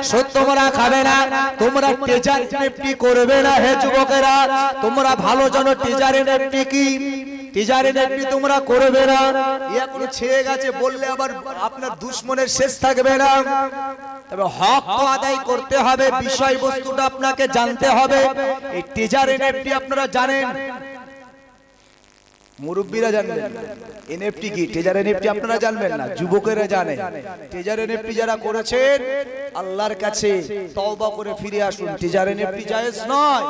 সুদ তোমরা খাবে না, তোমরা টিজার এনএফটি করবে না। হে যুবকেরা, তোমরা ভালো জানো টিজার এনএফটি কি, টিজার এনএফটি তোমরা করবে না। এখন ছেয়ে গেছে বললে আবার আপনার দুশমনের শেষ থাকবে না। তবে হক তো আদায় করতে হবে, বিষয়বস্তুটা আপনাকে জানতে হবে। এই টিজার এনএফটি আপনারা জানেন, মুরব্বীরা জানবেন এনএফটি কি, টিজার এনএফটি আপনারা জানবেন না, যুবকেরা জানে। টিজার এনএফটি যারা করেছেন আল্লাহর কাছে তওবা করে ফিরে আসুন। টিজার এনএফটি জায়েজ নয়,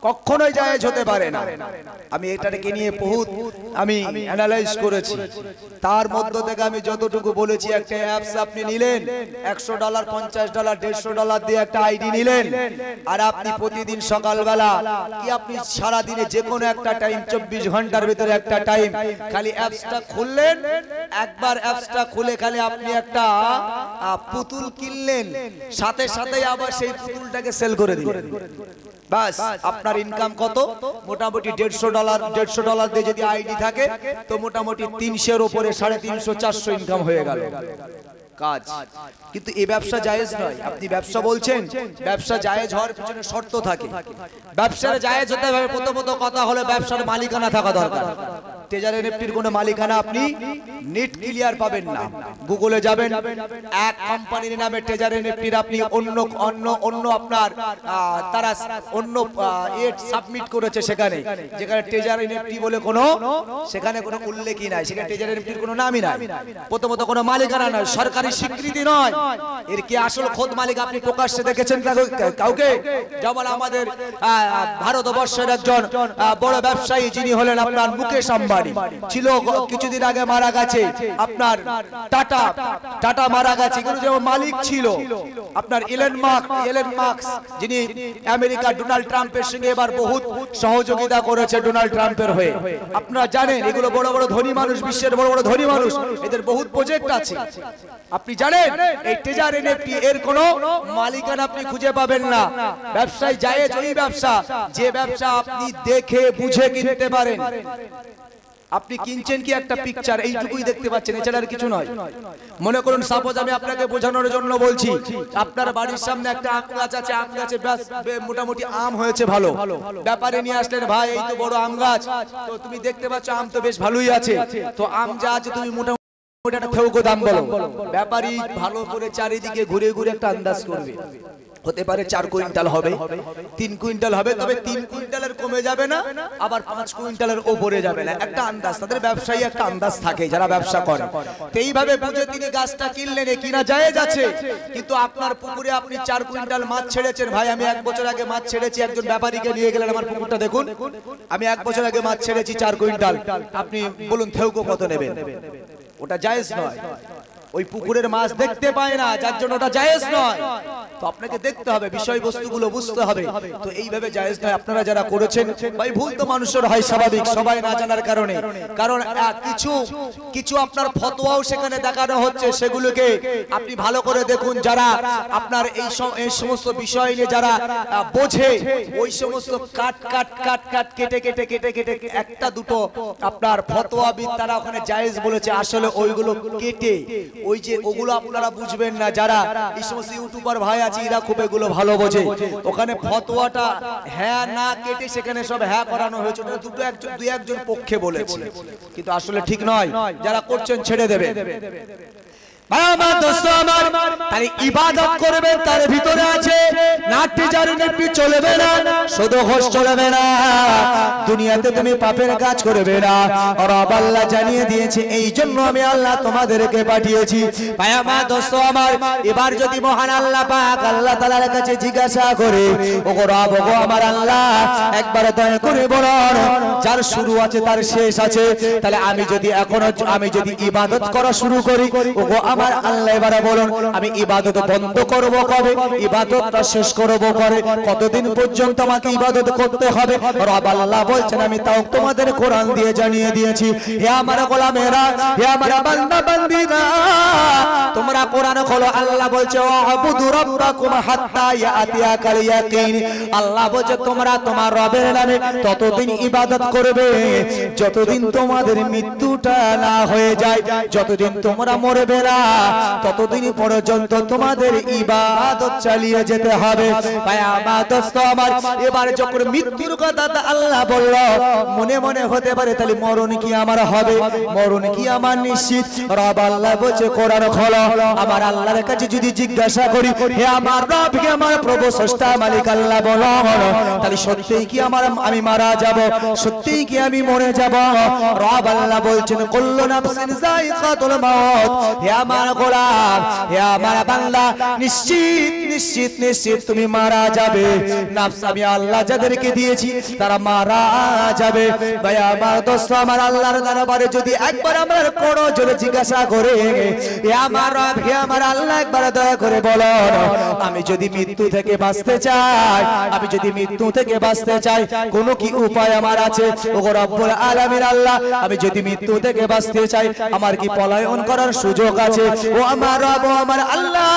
কখনোই জায়েজ হতে পারে না। আমি এটাকে নিয়ে বহুত আমি অ্যানালাইজ করেছি, তার মধ্য থেকে আমি যতটুকু বলেছি, একটা অ্যাপস আপনি নিলেন $100, $50, $150 দিয়ে একটা আইডি নিলেন, আর আপনি প্রতিদিন সকালবেলা কি আপনি সারা দিনে যে কোনো একটা টাইম 24 ঘন্টার ভিতরে একটা টাইম খালি অ্যাপসটা খুললেন, একবার অ্যাপসটা খুলে খালি আপনি একটা পুতুল কিনলেন, সাথে সাথে আবার সেই পুতুলটাকে সেল করে দিলেন। বাস আপনার ইনকাম কত? মোটামুটি $150 দিয়ে যদি আইডি থাকে তো মোটামুটি 300-এর উপরে 350-400 ইনকাম হয়ে গেল কাজ। কিন্তু এই ব্যবসা জায়েজ নয়। আপনি ব্যবসা বলছেন, ব্যবসা জায়েজ হওয়ার পিছনে শর্ত থাকে। ব্যবসার জায়েজ হতে হবে, প্রথমত কথা হলো ব্যবসার মালিকানা থাকা দরকার। টিজার এনএফটির কোনো মালিকানা আপনি নেট ক্লিয়ার পাবেন না। গুগলে যাবেন, এক কোম্পানির নামে টিজার এনএফটির আপনি অন্য আপনার তারা অন্য এড সাবমিট করেছে সেখানে, যেখানে টিজার এনএফটি বলে সেখানে কোনো উল্লেখই নাই, সেখানে টিজার এনএফটির কোনো নামই নাই। প্রথমত কোনো মালিকানা নয়, সরকারি স্বীকৃতি নয়। এর কি আসল খোদ মালিক আপনি প্রকাশ্যে দেখেছেন কাউকে? যেমন আমাদের ভারতবর্ষের একজন বড় ব্যবসায়ী যিনি হলেন আপনার মুকেশ আম্বানি, ছিল কিছুদিন আগে মারা গেছে আপনার টাটা মারা গেছে, কিন্তু যে মালিক ছিল আপনার এলেন মাস্ক, যিনি আমেরিকা ডোনাল্ড ট্রাম্পের সঙ্গে এবার বহুত সহযোগিতা করেছে ডোনাল্ড ট্রাম্পের হয়ে। আপনারা জানেন এগুলো বড় বড় ধনী মানুষ, বিশ্বের বড় বড় ধনী মানুষ, এদের বহুত প্রজেক্ট আছে। আপনি জানেন এই টিজার এনএফটি এর কোনো মালিকানা আপনি খুঁজে পাবেন না। ব্যবসায় জায়েজ ওই ব্যবসা যে ব্যবসা আপনি দেখে বুঝে কিনতে পারেন। আপনি কিনছেন কি একটা পিকচার, এইটুকুই দেখতে পাচ্ছেন, এছাড়া আর কিছু নয়। মনে করুন সাপোজ আমি আপনাকে বোঝানোর জন্য বলছি, আপনার বাড়ির সামনে একটা আম গাছ আছে, আম গাছে মোটামুটি আম হয়েছে ভালো, ব্যাপারে নিয়ে আসলেন, ভাই এই তো বড় আম গাছ, তো তুমি দেখতে পাচ্ছ আম তো বেশ ভালোই আছে, তো আম যা আছে তুমি মোটামুটি একটা থেউকো দাম বলো। ব্যাপারী ভালো করে চারিদিকে ঘুরে ঘুরে একটা আন্দাজ করবে, হতে পারে 4 কুইন্টাল হবে, 3 কুইন্টাল হবে, তবে 3 কুইন্টালের কমে যাবে না, আবার 5 কুইন্টালের উপরে যাবে না, একটা আন্দাজ। তাদের ব্যবসায়ী একটা আন্দাজ থাকে যারা ব্যবসা করে। তো এইভাবে বুঝে তিনি গাছটা কিনলেন, কিনা জায়েজ আছে। কিন্তু আপনার পুকুরে আপনি 4 কুইন্টাল মাছ ছেড়েছেন, ভাই আমি 1 বছর আগে মাছ ছেড়েছি, একজন ব্যাপারীকে নিয়ে গেলেন আমার পুকুরটা দেখুন, আমি 1 বছর আগে মাছ ছেড়েছি 4 কুইন্টাল, আপনি বলুন থেউকো কত নেবেন? ওটা জায়েজ নয়। ওই পুকুরের মাছ দেখতে পায় না, যার জন্য ওটা জায়েজ নয়। তো আপনাকে দেখতে হবে, বিষয়বস্তুগুলো বুঝতে হবে। তো এইভাবে জায়েজ নয়। আপনারা যারা করেছেন, ভাই ভুল তো মানুষের হয় স্বাভাবিক, সবাই না জানার কারণে। কারণ কিছু আপনার ফতোয়াও সেখানে দেখানো হচ্ছে, সেগুলোকে আপনি ভালো করে দেখুন। যারা আপনার এই সমস্ত বিষয় নিয়ে যারা বোঝে, ওই সমস্ত কেটে একটা দুটো আপনার ফতোয়াবিদ তারা ওখানে জায়েজ বলেছে, আসলে ওইগুলো কেটে ওই যে ওগুলো আপনারা বুঝবেন না। যারা এই সমস্ত ইউটিউবার ভাই আছে এরা খুব এগুলো ভালো বোঝে, ওখানে ফতোয়াটা হ্যাঁ না কেটে সেখানে সব হ্যাঁ করানো হয়েছে, দুই একজন পক্ষে বলেছে, কিন্তু আসলে ঠিক নয়। যারা করছেন ছেড়ে দেবে। আমার দোস্ত আমার, তাই ইবাদত করবেন, তার ভিতরে আছে না টিজার এনএফটি চলবে না, শুধু ঘোষ চলবে না, দুনিয়াতে তুমি পাপের কাজ করবে না। আর আল্লাহ জানিয়ে দিয়েছে, এই জন্য আমি আল্লাহ তোমাদেরকে পাঠিয়েছি। ভাই আমার দোস্ত আমার, এবার যদি মহান আল্লাহ পাক আল্লাহ তাআলার কাছে জিজ্ঞাসা করে, ওগো রব, ওগো আমার আল্লাহ, একবার দয়া করে বলুন যার শুরু আছে তার শেষ আছে, তাহলে আমি যদি ইবাদত করা শুরু করি, ওগো আমার আল্লাহ এবারে বলুন আমি ইবাদত বন্ধ করব কবে, ইবাদতটা শেষ করব কবে, কতদিন পর্যন্ত আমাকে ইবাদত করতে হবে? রব আল্লাহ বলছেন আমি তাও তোমাদের কোরআন দিয়ে জানিয়ে দিয়েছি। হে আমার গোলামেরা, হে আমার বান্দা বান্দীরা, তোমরা কোরআন খোলো। আল্লাহ বলছে ওয়াবুদু রাব্বাকুম হাত্তা ইয়াতিয়াকাল ইয়াকিন। আল্লাহ বলছে তোমরা তোমার রবের নামে ততদিন ইবাদত করবে যতদিন তোমাদের মৃত্যুটা না হয়ে যায়, যতদিন তোমরা মরবে না, ততদিন পর্যন্ত তোমাদের ইবাদত চালিয়ে যেতে হবে। ভাই আমার দোস্ত আমার, এবার যখন মৃত্যুর কথা আল্লাহ বলল, মনে মনে হতে পারে তাহলে মরণ কি আমার হবে, মরণ কি আমার নিশ্চিত? রব আল্লাহ বলছে কোরআন খোলো, আমার আল্লাহর কাছে যদি জিজ্ঞাসা করি, হে আমার রব, হে আমার প্রভু স্রষ্টা মালিক আল্লাহ বলো, তাহলে সত্যিই কি আমি মারা যাব, সত্যিই কি আমি মরে যাব? রব আল্লাহ বলছেন কুল্লু নাফসিন যায়িকাতুল মাউত, হে আমার গোলাম, হে আমার বান্দা, নিশ্চিত নিশ্চিত নিশ্চিত তুমি মারা যাবে। নফস আমি আল্লাহ যাদেরকে দিয়েছি তারা মারা যাবে। ভাই আমার দোস্ত আমার, আল্লাহর দরবারে যদি একবার আমরা কোন জোরে জিজ্ঞাসা করে, হে আমার রব, হে আমার আল্লাহ, একবার দয়া করে বলো, আমি যদি মৃত্যু থেকে বাঁচতে চাই, আমি যদি মৃত্যু থেকে বাঁচতে চাই, কোন কি উপায় আমার আছে? ওগো রব্বুল আলামিন আল্লাহ, আমি যদি মৃত্যু থেকে বাঁচতে চাই, আমার কি পলায়ন করার সুযোগ আছে? ও আমার রব, ও আমার আল্লাহ,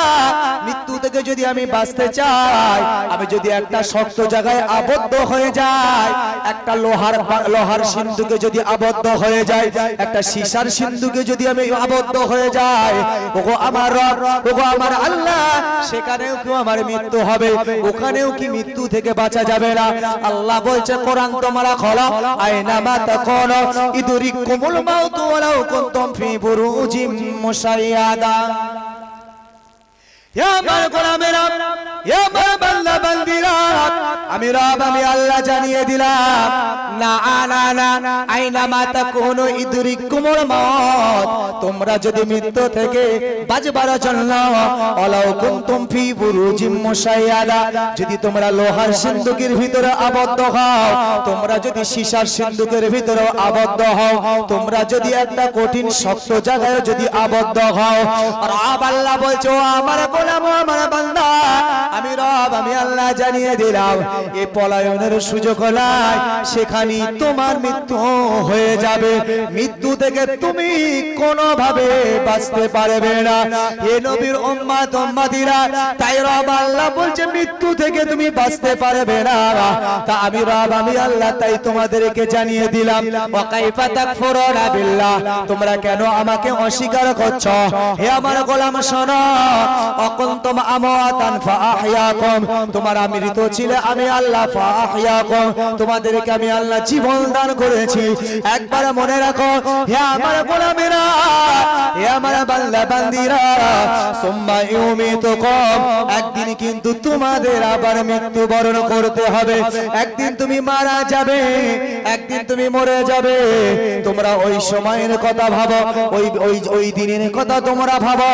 মৃত্যু থেকে যদি আমি বাঁচতে চাই, আমি যদি একটা শক্ত জায়গায় আবদ্ধ হয়ে যাই, একটা লোহার সিন্ধুকে যদি আবদ্ধ হয়ে যায়, একটা সীসার সিন্ধুকে যদি আমি আবদ্ধ হয়ে যাই, ওগো আমার রব, ওগো আমার আল্লাহ, সেখানেও কি আমার মৃত্যু হবে? ওখানেও কি মৃত্যু থেকে বাঁচা যাবে না? আল্লাহ বলছে কোরআন তোমরা খোলো, আইনামা তাকুনু ইদরিকুমুল মাউতু ওয়ালাউ কুনতুম ফি বুরুজিম মুশাইয়াদা। হে আমার গোলামেরা, হে আমার বান্দা বান্দিরা, আমি রব, আমি আল্লাহ জানিয়ে দিলাম, না না না, আইনামা তাকুনু ইদরিকুমুল মাউত, তোমরা যদি মৃত্যু থেকে বাঁচবার জন্য, ওয়ালাউ কুনতুম ফি বুরুজিম মুশাইয়াদা, যদি তোমরা লোহার সিন্ধুকের ভিতরে আবদ্ধ হও, তোমরা যদি সীসার সিন্ধুকের ভিতরে আবদ্ধ হও, তোমরা যদি একটা কঠিন শক্ত জায়গায় যদি আবদ্ধ হও, রব আল্লাহ বলছো আমার গোলাম, আমার বান্দা, আমি রব, আমি আল্লাহ জানিয়ে দিলাম, এই পলায়নের সুযোগ নাই, সেখানেই তোমার মৃত্যু হয়ে যাবে। মৃত্যু থেকে তুমি কোনোভাবে বাঁচতে পারবে না। হে নবীর উম্মত উম্মতিরা, তাই রব আল্লাহ বলছে মৃত্যু থেকে তুমি বাঁচতে পারবে না। তা আমি রব, আমি আল্লাহ তাই তোমাদেরকে জানিয়ে দিলাম, ওয়া কাইফা তাকফুরুনা বিল্লাহ, তোমরা কেন আমাকে অস্বীকার করছো? হে আমার গোলাম শোনো, অকুনতুম আমওয়াতান ফাআহইয়াকুম, তোমরা মৃত ছিলে, আমি আল্লাহ ফাআহইয়াকুম, তোমাদেরকে আমি আল্লাহ জীবন দান করেছি। একবার মনে রাখো হে আমার গোলামেরা, হে আমার বান্দা বান্দিরা, সুম্মা ইউমিতুকুম, একদিন কিন্তু তোমাদের আবার মৃত্যুবরণ করতে হবে। একদিন তুমি মারা যাবে, একদিন তুমি মরে যাবে। তোমরা ওই সময়ের কথা ভাবো, ওই দিনের কথা তোমরা ভাবো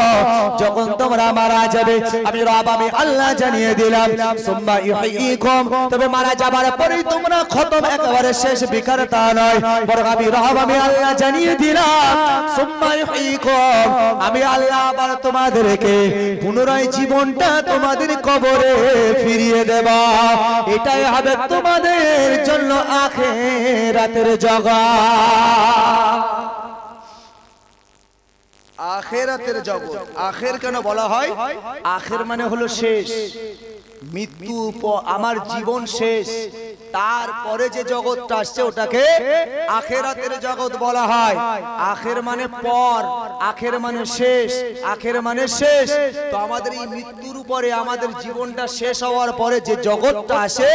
যখন তোমরা মারা যাবে। আমি রব, আমি আল্লাহ জানিয়ে দিলাম, সুম্মা ইউহয়িকুম, তবে মারা যাবার পরেই তোমরা খতম, একেবারে শেষ বিকার তা নয়, বরং আমি রব, আমি আল্লাহ জানিয়ে দিলাম, সুম্মা ইউহয়িকুম, আমি আল্লাহ আবার তোমাদেরকে পুনরায় জীবনটা তোমাদের কবরে ফিরিয়ে দেব। এটাই হবে তোমাদের জন্য আখিরাতের জগৎ। আখিরাতের জগৎ, আখির কেন বলা হয়? আখির মানে হলো শেষ, মৃত্যু আমার জীবন শেষ, তারপরে যে জগৎটা আসছে ওটাকে আখিরাতের জগৎ বলা হয়। আখির মানে পর, আখির মানে শেষ, আখির মানে শেষ। তো আমাদের এই মৃত্যুর উপরে আমাদের জীবনটা শেষ হওয়ার পরে যে জগৎটা আসে,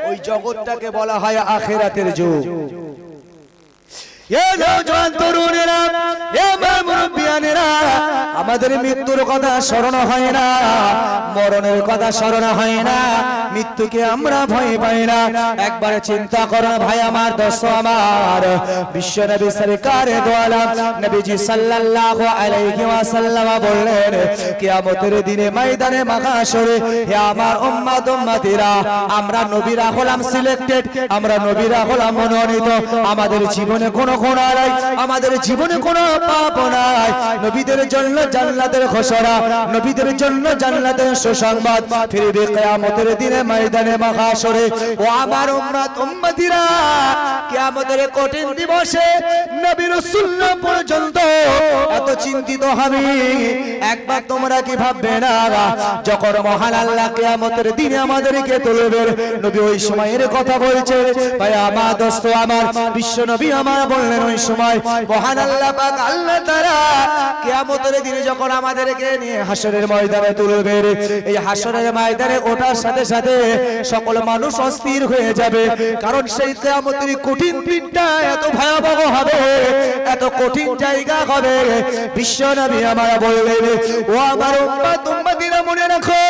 ওই জগৎটাকে বলা হয় আখিরাতের যুগ। আমাদের মৃত্যুর কথা স্মরণ হয় না, মরণের কথা স্মরণ হয় না, মৃত্যুকে আমরা ভয় পাই না। একবার চিন্তা করো ভাই আমার, দোস্ত আমার, বিশ্ব নবী সরকারে দো আলম নবীজি সাল্লাল্লাহু আলাইহি ওয়াসাল্লাম বললেন, কিয়ামতের দিনে ময়দানে মাহশরে, হে আমার উম্মত উম্মতিরা, আমরা নবীরা হলাম সিলেক্টেড, আমরা নবীরা হলাম মনোনীত। আমাদের জীবনে কোনো গুনাহ নাই, আমাদের জীবনে কোনো পাপ নাই। নবীদের জন্য জান্নাতের ঘোষণা, নবীদের জন্য জান্নাতের সুসংবাদ। ফিরবে কিয়ামতের দিনে ময়দানে মাহশরে। ও আমার উম্মত উম্মতিরা, কিয়ামতের কঠিন দিবসে নবী রাসূলুল্লাহ পর্যন্ত এত চিন্তিত হবে, একবার তোমরা কি ভাববে না যখন মহান আল্লাহ কিয়ামতের দিনে আমাদেরকে তুলবেন, নবী ওই সময়ের কথা বলছে। ভাই আমার, দোস্ত আমার, বিশ্ব নবী আমার বললেন, বললেন ওই সময় মহান আল্লাহ পাক আল্লাহ তাআলা কিয়ামতের দিনে যখন আমাদেরকে নিয়ে হাসরের ময়দানে তুলবে, এই হাসরের ময়দানে ওঠার সাথে সাথে সকল মানুষ অস্থির হয়ে যাবে, কারণ সেই কিয়ামতের কঠিন দিনটা এত ভয়াবহ হবে, এত কঠিন জায়গা হবে। বিশ্ব নবী আমার বললেন, ও আমার উম্মত উম্মতিরা মনে রাখো,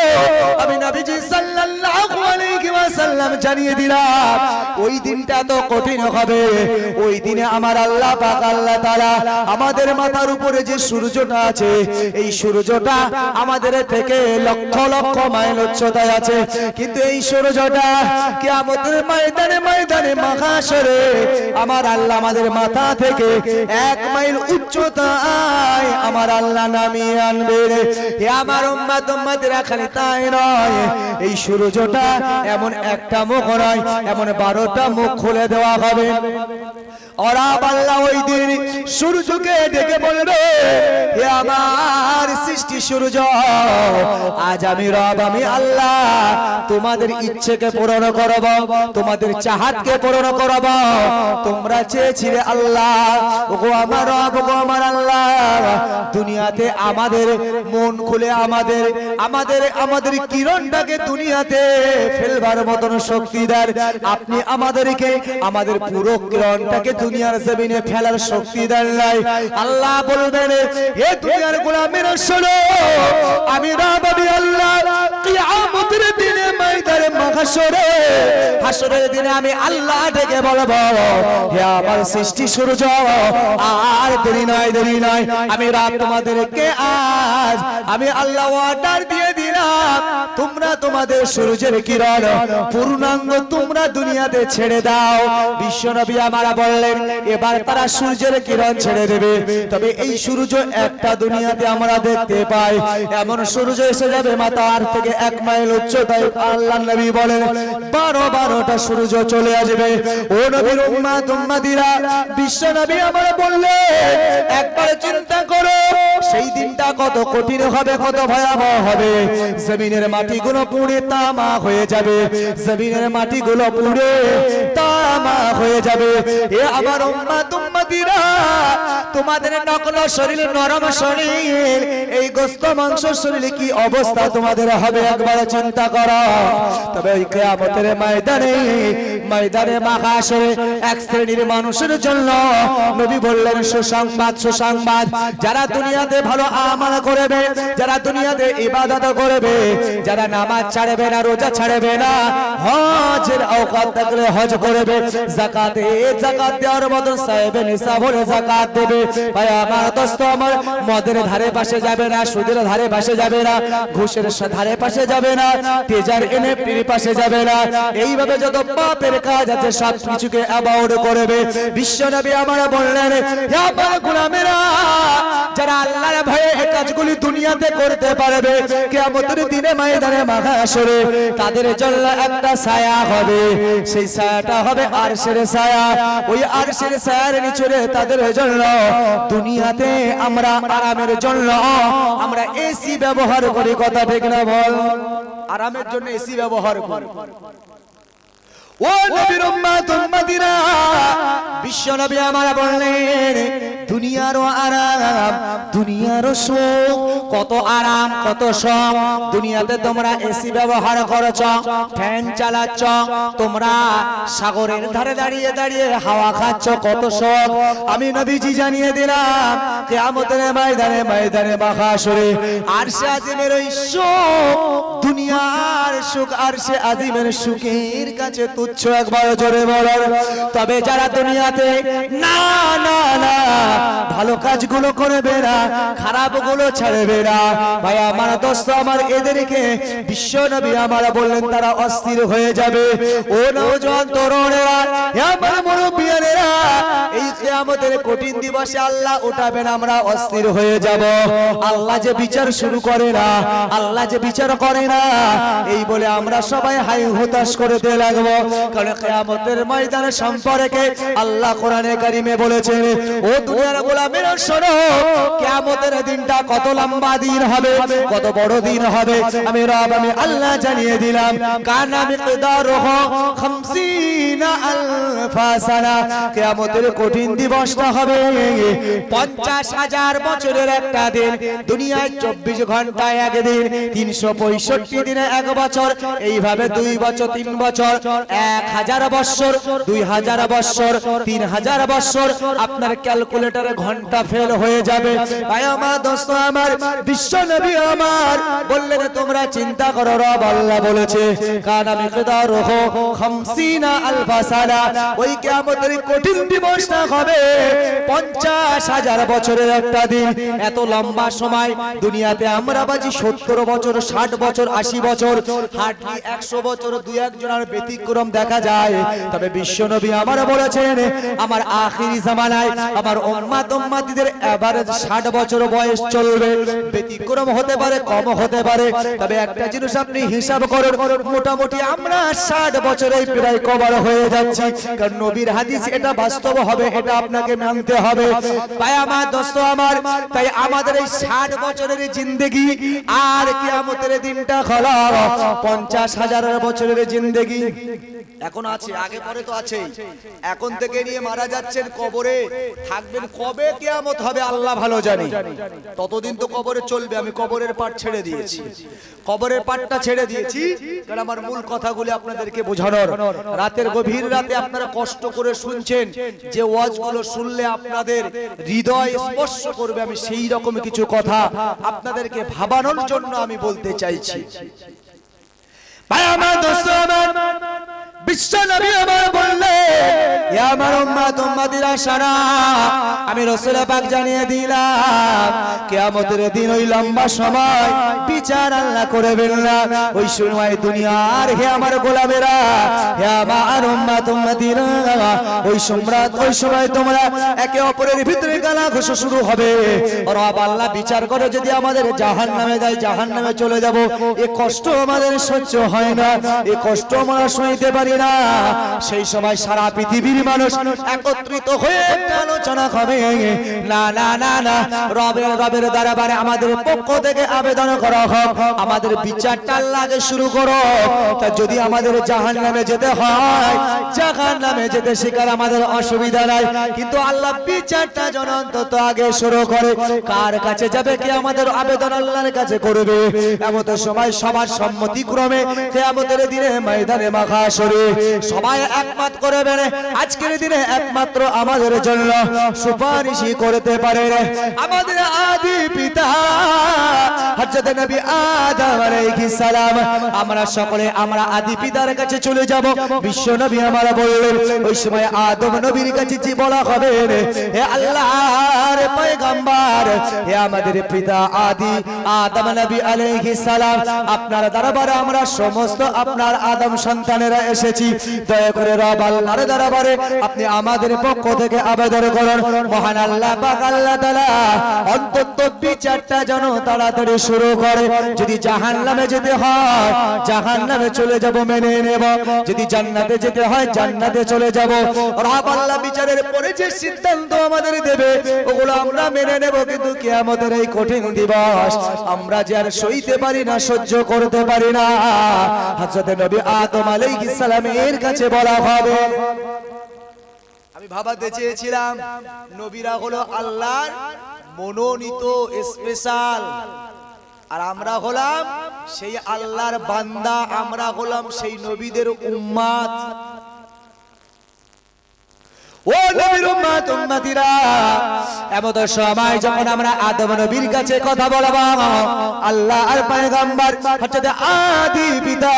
আমি নবীজি সাল্লাল্লাহু আলাইহি ওয়াসাল্লাম জানিয়ে দিলাম ওই দিনটা তো কঠিন হবে। ওই দিনে আমার আল্লাহ পাক আল্লাহ তাআলা আমাদের মাথার উপরে যে সূর্যটা আছে, এই সূর্যটা আমাদের থেকে লক্ষ লক্ষ মাইল উচ্চতায় আছে, কিন্তু এই সূর্যটা কিয়ামতের ময়দানে ময়দানে মাহশরে আমার আল্লাহ আমাদের মাথা থেকে 1 মাইল উচ্চতায় আমার আল্লাহ নামিয়ে আনবে। হে আমার উম্মত উম্মতিরা, খালি তাই নয়, এই সূর্যটা এমন একটা মুখ নয়, এমন 12টা মুখ খুলে দেওয়া হবে। और আল্লাহ ওই দিন সূর্যকে ডেকে বলবে, হে আমার সৃষ্টি সূর্য, আজ আমি রব, আমি আল্লাহ তোমাদের ইচ্ছেকে পূরণ করব, তোমাদের চাহাতকে পূরণ করব। তোমরা চেয়েছিলে আল্লাহ, ওগো আমার রব, ওগো আমার আল্লাহ, দুনিয়াতে আমাদের মন খুলে আমাদের আমাদের আমাদের কিরণটাকে দুনিয়াতে ফেলবার মতন শক্তিদার আপনি আমাদেরকে, আমাদের পুরো কিরণটাকে দুনিয়ার জমিনে ফেলার শক্তিদার নাই। আল্লাহ বলবেন, হে দুনিয়ার গোলামেরা শোনো, আমি রব, আমি আল্লাহ কিয়ামতের দিনে ময়দানে মাহশরে হাসরের দিনে আমি আল্লাহ ডেকে বলবো, হে আমার সৃষ্টি সূর্য, আর দেরি নয়, দেরি নয়, আমি রব তোমাদেরকে আজ আমি আল্লাহ অর্ডার দিয়ে দিলাম, তোমরা তোমাদের সূর্যের কিরণ পূর্ণাঙ্গ তোমরা দুনিয়াতে ছেড়ে দাও। বিশ্বনবী আমার বললেন, এবার তারা সূর্যের কিরণ ছেড়ে দেবে, তবে এই সূর্য একটা দুনিয়াতে আমরা দেখতে পাই, এমন সূর্য এসে যাবে মাথার থেকে 1 মাইল উচ্চতায়। আল্লাহ নবী বলেন, 12টা সূর্য চলে আসবে। ও নবীর উম্মত উম্মতিরা, বিশ্বনবী আমার বললেন, একবার চিন্তা করো সেই দিনটা কত কঠিন হবে, কত ভয়াবহ হবে। জমিনের মাটিগুলো পুড়ে তামা হয়ে যাবে, জমিনের মাটিগুলো পুড়ে তামা হয়ে যাবে। এ আমার উম্মত উম্মতিরা, তোমাদের নকল শরীর, নরম শরীর, এই গোস্ত মাংস শরীরে কি অবস্থা তোমাদের হবে একবার চিন্তা করো। তবে ওই কিয়ামতের ময়দানে ময়দানে মাহশরে এক শ্রেণীর মানুষের জন্য নবী বললেন সুসংবাদ, সুসংবাদ, যারা দুনিয়াতে ভালো আমল করবে, যারা দুনিয়াতে ইবাদত করবে, যারা নামাজ ছাড়বে না, রোজা ছাড়বে না, হজের আওকাত থাকলে হজ করবে, যাকাতে যাকাত দেওয়ার মতো সাহেবে নিসাব হলে যাকাত দেবে। ভাই আমার দোস্ত আমার, মদের ধারে পাশে যাবে না, সুদের ধারে পাশে যাবে না, ঘুষের ধারে পাশে যাবে না, তেজার এনএফটির পাশে যাবে না, এইভাবে যত পাপের কাজ আছে সব কিছুকে অ্যাভয়েড করবে। বিশ্বনবী আমার বললেন, হে আমার গোলামেরা, যারা আল্লাহর ভয়ে এই কাজগুলি দুনিয়াতে করতে পারবে, কিয়ামতের দিনে ময়দানে মাহশরে তাদের জন্য একটা ছায়া হবে, সেই ছায়াটা হবে আরশের ছায়া। ওই আরশের ছায়ার নিচে তাদের জন্য দুনিয়াতে আমরা আরামের জন্য আমরা এসি ব্যবহার করি, কথা ঠিক না বল? আরামের জন্য এসি ব্যবহার করি। ও নবীর উম্মত উম্মতিরা, বিশ্ব নবী আমার বললেন, দুনিয়ারও আরাম, দুনিয়ারও সুখ, কত আরাম কত সুখ। দুনিয়াতে তোমরা এসি ব্যবহার করছ, ফ্যান চালাচ্ছ, তোমরা সাগরের ধারে দাঁড়িয়ে দাঁড়িয়ে হাওয়া খাচ্ছ, কত সুখ। আমি নবীজি জানিয়ে দিলাম, কিয়ামতের ময়দানে ময়দানে মাহশরে আরশে আজিমের ওই সুখ, দুনিয়ার সুখ আরশে আজিমের সুখের কাছে তুচ্ছ, একবার জোরে বলো। তবে যারা দুনিয়াতে না না না ভালো কাজগুলো করবে না, খারাপ গুলো ছাড়বে না, ভাই আমার দোস্ত আমার, এদেরকে বিশ্ব নবী আমার বললেন তারা অস্থির হয়ে যাবে। ও নওজোয়ান তরুণেরা, আমার মুরব্বিয়ানেরা, এই কিয়ামতের কঠিন দিবসে আল্লাহ উঠাবেন, আমরা অস্থির হয়ে যাব। আল্লাহ যে বিচার শুরু করে না, আল্লাহ যে বিচার করে না, এই বলে বলে আমরা সবাই হাই হুতাশ করতে লাগবো। কারণ কিয়ামতের ময়দানে সম্পর্কে আল্লাহ কোরআনে কারিমে বলেছেন, ও দুনিয়ার গোলামেরা শোনো, কিয়ামতের দিনটা কত লম্বা দিন হবে, কত বড় দিন হবে। আমি রব আমি আল্লাহ জানিয়ে দিলাম, কানা মিকদারুহু 50 আলফা সানা। কিয়ামতের কঠিন দিবসটা হবে 50,000 বছরের একটা দিন। দুনিয়ায় 24 ঘন্টায় এক দিন, 365 দিনে এক বছর। এইভাবে 2 বছর 3 বছর 1000 বছর, 2000 বছর, 3000 বছর। আপনার ক্যালকুলেটরে ঘন্টা ফেল হয়ে যাবে। ভাই আমার, দোস্ত আমার, বিশ্ব নবী আমার বললেন, তোমরা চিন্তা করো, রব আল্লাহ বলেছে কানা মিকদারুহু 50 আলফা সানা। ওই কিয়ামতের কঠিন দিবসটা হবে 50,000 বছরের একটা দিন। এত লম্বা সময় দুনিয়াতে আমরা বাজি 70 বছর, 60 বছর, 80 বছর, হার্ডলি 100 বছর 2-1 জনের ব্যতিক্রম দেখা যায়। তবে বিশ্ব নবী আমার বলেছেন, আমার আখিরি জামানায় আমার উম্মতদের এভারেজ 60 বছর বয়স চলবে। ব্যতিক্রম হতে পারে, কম হতে পারে, তবে একটা জিনিস আপনি হিসাব করুন, মোটামুটি আমরা 60 বছরেই প্রায় কভার হয়ে যাচ্ছি। কারণ নবীর হাদিস এটা বাস্তব হবে, এটা আপনাকে মানতে হবে। ভাই আমার, দোস্ত আমার, তাই আমাদের এই 60 বছরের জিন্দেগি আর কিয়ামতের দিনটা হলো 50,000 বছরের জিন্দেগি। এখন আছে, আগে পরে তো আছে। এখন থেকে নিয়ে মারা যাচ্ছেন, কবরে থাকবেন, কবে কিয়ামত হবে আল্লাহ ভালো জানে। ততদিন তো কবরে চলবে। আমি কবরের পাঠ ছেড়ে দিয়েছি, কবরের পাঠটা ছেড়ে দিয়েছি, কারণ আমার মূল কথাগুলি আপনাদেরকে বোঝানোর। রাতের গভীর রাতে আপনারা কষ্ট করে শুনছেন, যে ওয়াজগুলো শুনলে আপনাদের হৃদয় স্পর্শ করবে, আমি সেই রকম কিছু কথা আপনাদেরকে ভাবানোর জন্য আমি বলতে চাইছি। ভাই আমার, দোস্ত আমার, বিশ্ব নবী আমার বললেন, ইয়া আমার উম্মত উম্মতিরা শোনো, আমি রাসূল পাক জানিয়ে দিলাম, কিয়ামতের দিন ওই লম্বা সময় বিচার আল্লাহ করবেন না। ওই সময় দুনিয়ার হে আমার গোলামেরা, হে আমার উম্মত উম্মতিরা, ওই সময় তোমরা একে অপরের ভিতরে গালাঘষা শুরু হবে। রব আল্লাহ বিচার করে যদি আমাদের জাহান্নামে যায়, জাহান্নামে চলে যাব। এই কষ্ট আমাদের সহ্য হয় না, এই কষ্ট আমরা সইতে পারি না। সেই সময় সারা পৃথিবীর মানুষ একত্রিত হয়ে একটা আলোচনা হবে, না না না না, রবের দরবারে আমাদের পক্ষ থেকে আবেদন করা হোক, আমাদের বিচারটা আল্লাহকে শুরু করো। তা যদি আমাদের জাহান্নামে যেতে হয়, জাহান্নামে যেতে শিকার আমাদের অসুবিধা নাই, কিন্তু আল্লাহ বিচারটা যেন অন্তত আগে শুরু করে। কার কাছে যাবে, কে আমাদের আবেদন আল্লাহর কাছে করবে। এমন সময় সবার সম্মতিক্রমে কিয়ামতের দিনে ময়দানে মাহশরে সবাই একমত করবেন, আজকের দিনে একমাত্র আমাদের জন্য সুপারিশ করতে পারে আমাদের আদি পিতা হযরত নবী আদম আলাইহিস সালাম। আমরা সকলে আমরা আদি পিতার কাছে চলে যাব। বিশ্ব নবী আমার বললেন, ওই সময় আদম নবীর কাছে যে বলা হবে, হে আল্লাহর পয়গম্বর, হে আমাদের পিতা আদি আদম নবী আলাইহিস সালাম, আপনার দরবারে আমরা সমস্ত আপনার আদম সন্তানেরা এসেছি। দয়া করে রব আল্লাহর দরবারে আপনি আমাদের পক্ষ থেকে আবেদন করুন, মহান আল্লাহ পাক আল্লাহ তাআলা অন্তত বিচারটা যেন তাড়াতাড়ি শুরু করে। যদি জাহান্নামে যেতে হয়, জাহান্নামে চলে যাব, মেনে নেব। যদি জান্নাতে যেতে হয়, জান্নাতে চলে যাব। রব আল্লাহ বিচারের পরে যে সিদ্ধান্ত আমাদের দেবে, ওগুলো আমরা মেনে নেব। কিন্তু কিয়ামতের এই কঠিন দিবস আমরা যে আর সইতে পারি না, সহ্য করতে পারি না। হযরত নবী আদম আলাইহিস সালামের কাছে বলা হবে, আমি ভাবাতে চেয়েছিলাম নবীরা হলো আল্লাহর মনোনীত স্পেশাল, আর আমরা হলাম সেই আল্লাহর বান্দা, আমরা হলাম সেই নবীদের উম্মত। ও নবীর উম্মত উম্মতিরা, এমন সময় যখন আমরা আদম নবীর কাছে কথা বলবো, আল্লাহর পয়গম্বর হযরত আদি পিতা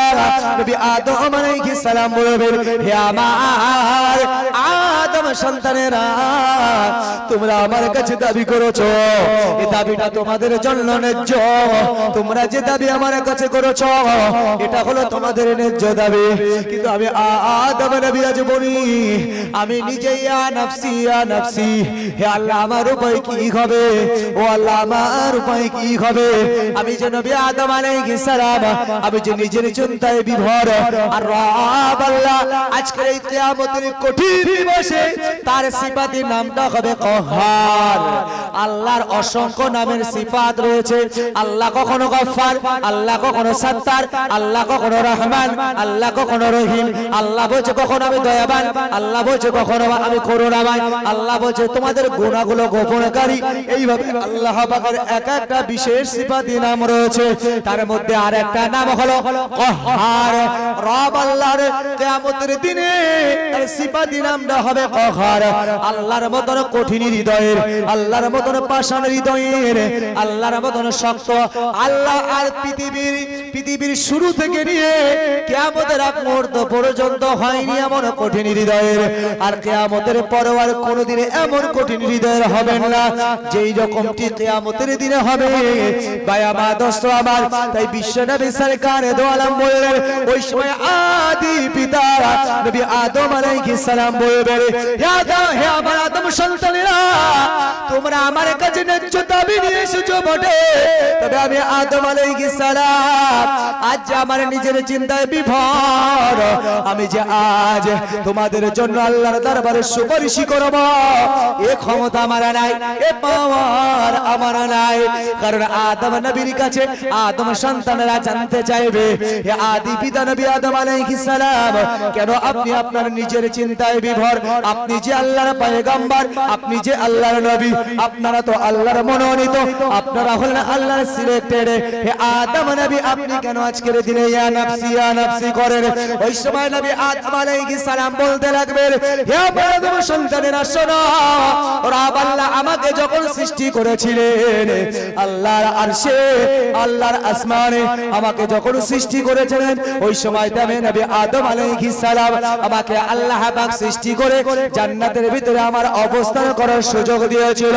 নবী আদম আলাইহিস সালাম বলবেন, হে আমার আদম সন্তানেরা, তোমরা আমার কাছে দাবি করেছো, এই দাবিটা তোমাদের জন্য ন্যায্য। তোমরা যে দাবি আমার কাছে করেছো, এটা হলো তোমাদের ন্যায্য দাবি। কিন্তু আমি আদম নবী আজ বলি, আমি নিজে ইয়া নাফসি ইয়া নাফসি, হে আল্লাহ আমার উপায় কি হবে, ও আল্লাহ আমার উপায় কি হবে। আমি যে নবী আদম আলাইহিস সালাম, আমি যে নিজের চিন্তায় বিভোর, আর রব আল্লাহ আজকের এই কিয়ামতের কঠিন দিবসে তার সিফাতের নামটা হবে কহার। আল্লাহর অসংখ্য নামের সিফাত রয়েছে। আল্লাহ কখনো গফফার, আল্লাহ কখনো সাত্তার, আল্লাহ কখনো রহমান, আল্লাহ কখনো রহিম। আল্লাহ বলছে কখনো আমি দয়াবান, আল্লাহ বলছে কখনো আমি করুণাবান, আল্লাহ বলছে তোমাদের গুনাহগুলো গোপনকারী। এইভাবে আল্লাহ পাকের এক একটা বিশেষ সিফাতি নাম রয়েছে। তার মধ্যে আর একটা নাম হলো কহার। রব আল্লাহর কিয়ামতের দিনে তার সিফাতি নামটা হবে কহার। আল্লাহর মতন কঠিন হৃদয়ের, আল্লাহর মতন পাষাণ হৃদয়ের, আল্লাহর মতন শক্ত আল্লাহ আর পৃথিবীর শুরু থেকে নিয়ে কিয়ামতের আগ মুহূর্ত পর্যন্ত হয়নি এমন কঠিন হৃদয়ের। আর কিয়ামতের পরেও আর কোনোদিন এমন কঠিন হৃদয়ের হবেন না যেই রকমটি কিয়ামতের দিনে হবে। ভাই আমার দোস্ত আমার, তাই বিশ্বনবী সরকার দো আলম বললেন, ওই সময় আদি পিতা নবী আদম আলাইহিস সালাম বলবেন, হে আমার আদম সন্তানেরা, তোমরা আমার কাছে ন্যায্য দাবি নিয়ে এসেছো বটে, তবে আমি আদম আলাইহিস সালাম আজ আমার নিজের চিন্তায় বিভোর। আমি যে আজ তোমাদের জন্য আল্লাহর দরবারে সুপারিশ করব, এ ক্ষমতা আমার নাই, এ পাওয়ার আমার নাই। কারণ আদম নবীর কাছে আদম সন্তানেরা জানতে চাইবে, হে আদি পিতা নবী আদম আলাইহিস সালাম, কেন আপনি আপনার নিজের চিন্তায় বিভোর? আপনি যে আল্লাহর পয়গম্বর, আপনি যে আল্লাহর নবী, আপনারা তো আল্লাহর মনোনীত, আপনারা হলেন আল্লাহর সিলেক্টেড। হে আদম নবী, আপনি কেন আজকের দিনে ইয়া নাফসি ইয়া নাফসি করেন? ওই সময় নবী আদম আলাইহিস সালাম বলতে লাগবেন, হে আদম সন্তানেরা শোনো, রব আল্লাহ আমাকে যখন সৃষ্টি করেছিলেন আল্লাহর আরশে, আল্লাহর আসমানে আমাকে যখন সৃষ্টি করেছিলেন, ওই সময় আমি নবী আদম আলাইহিস সালাম আমাকে আল্লাহ পাক সৃষ্টি করে জান্নাতের ভিতরে আমার অবস্থান করার সুযোগ দিয়েছিল।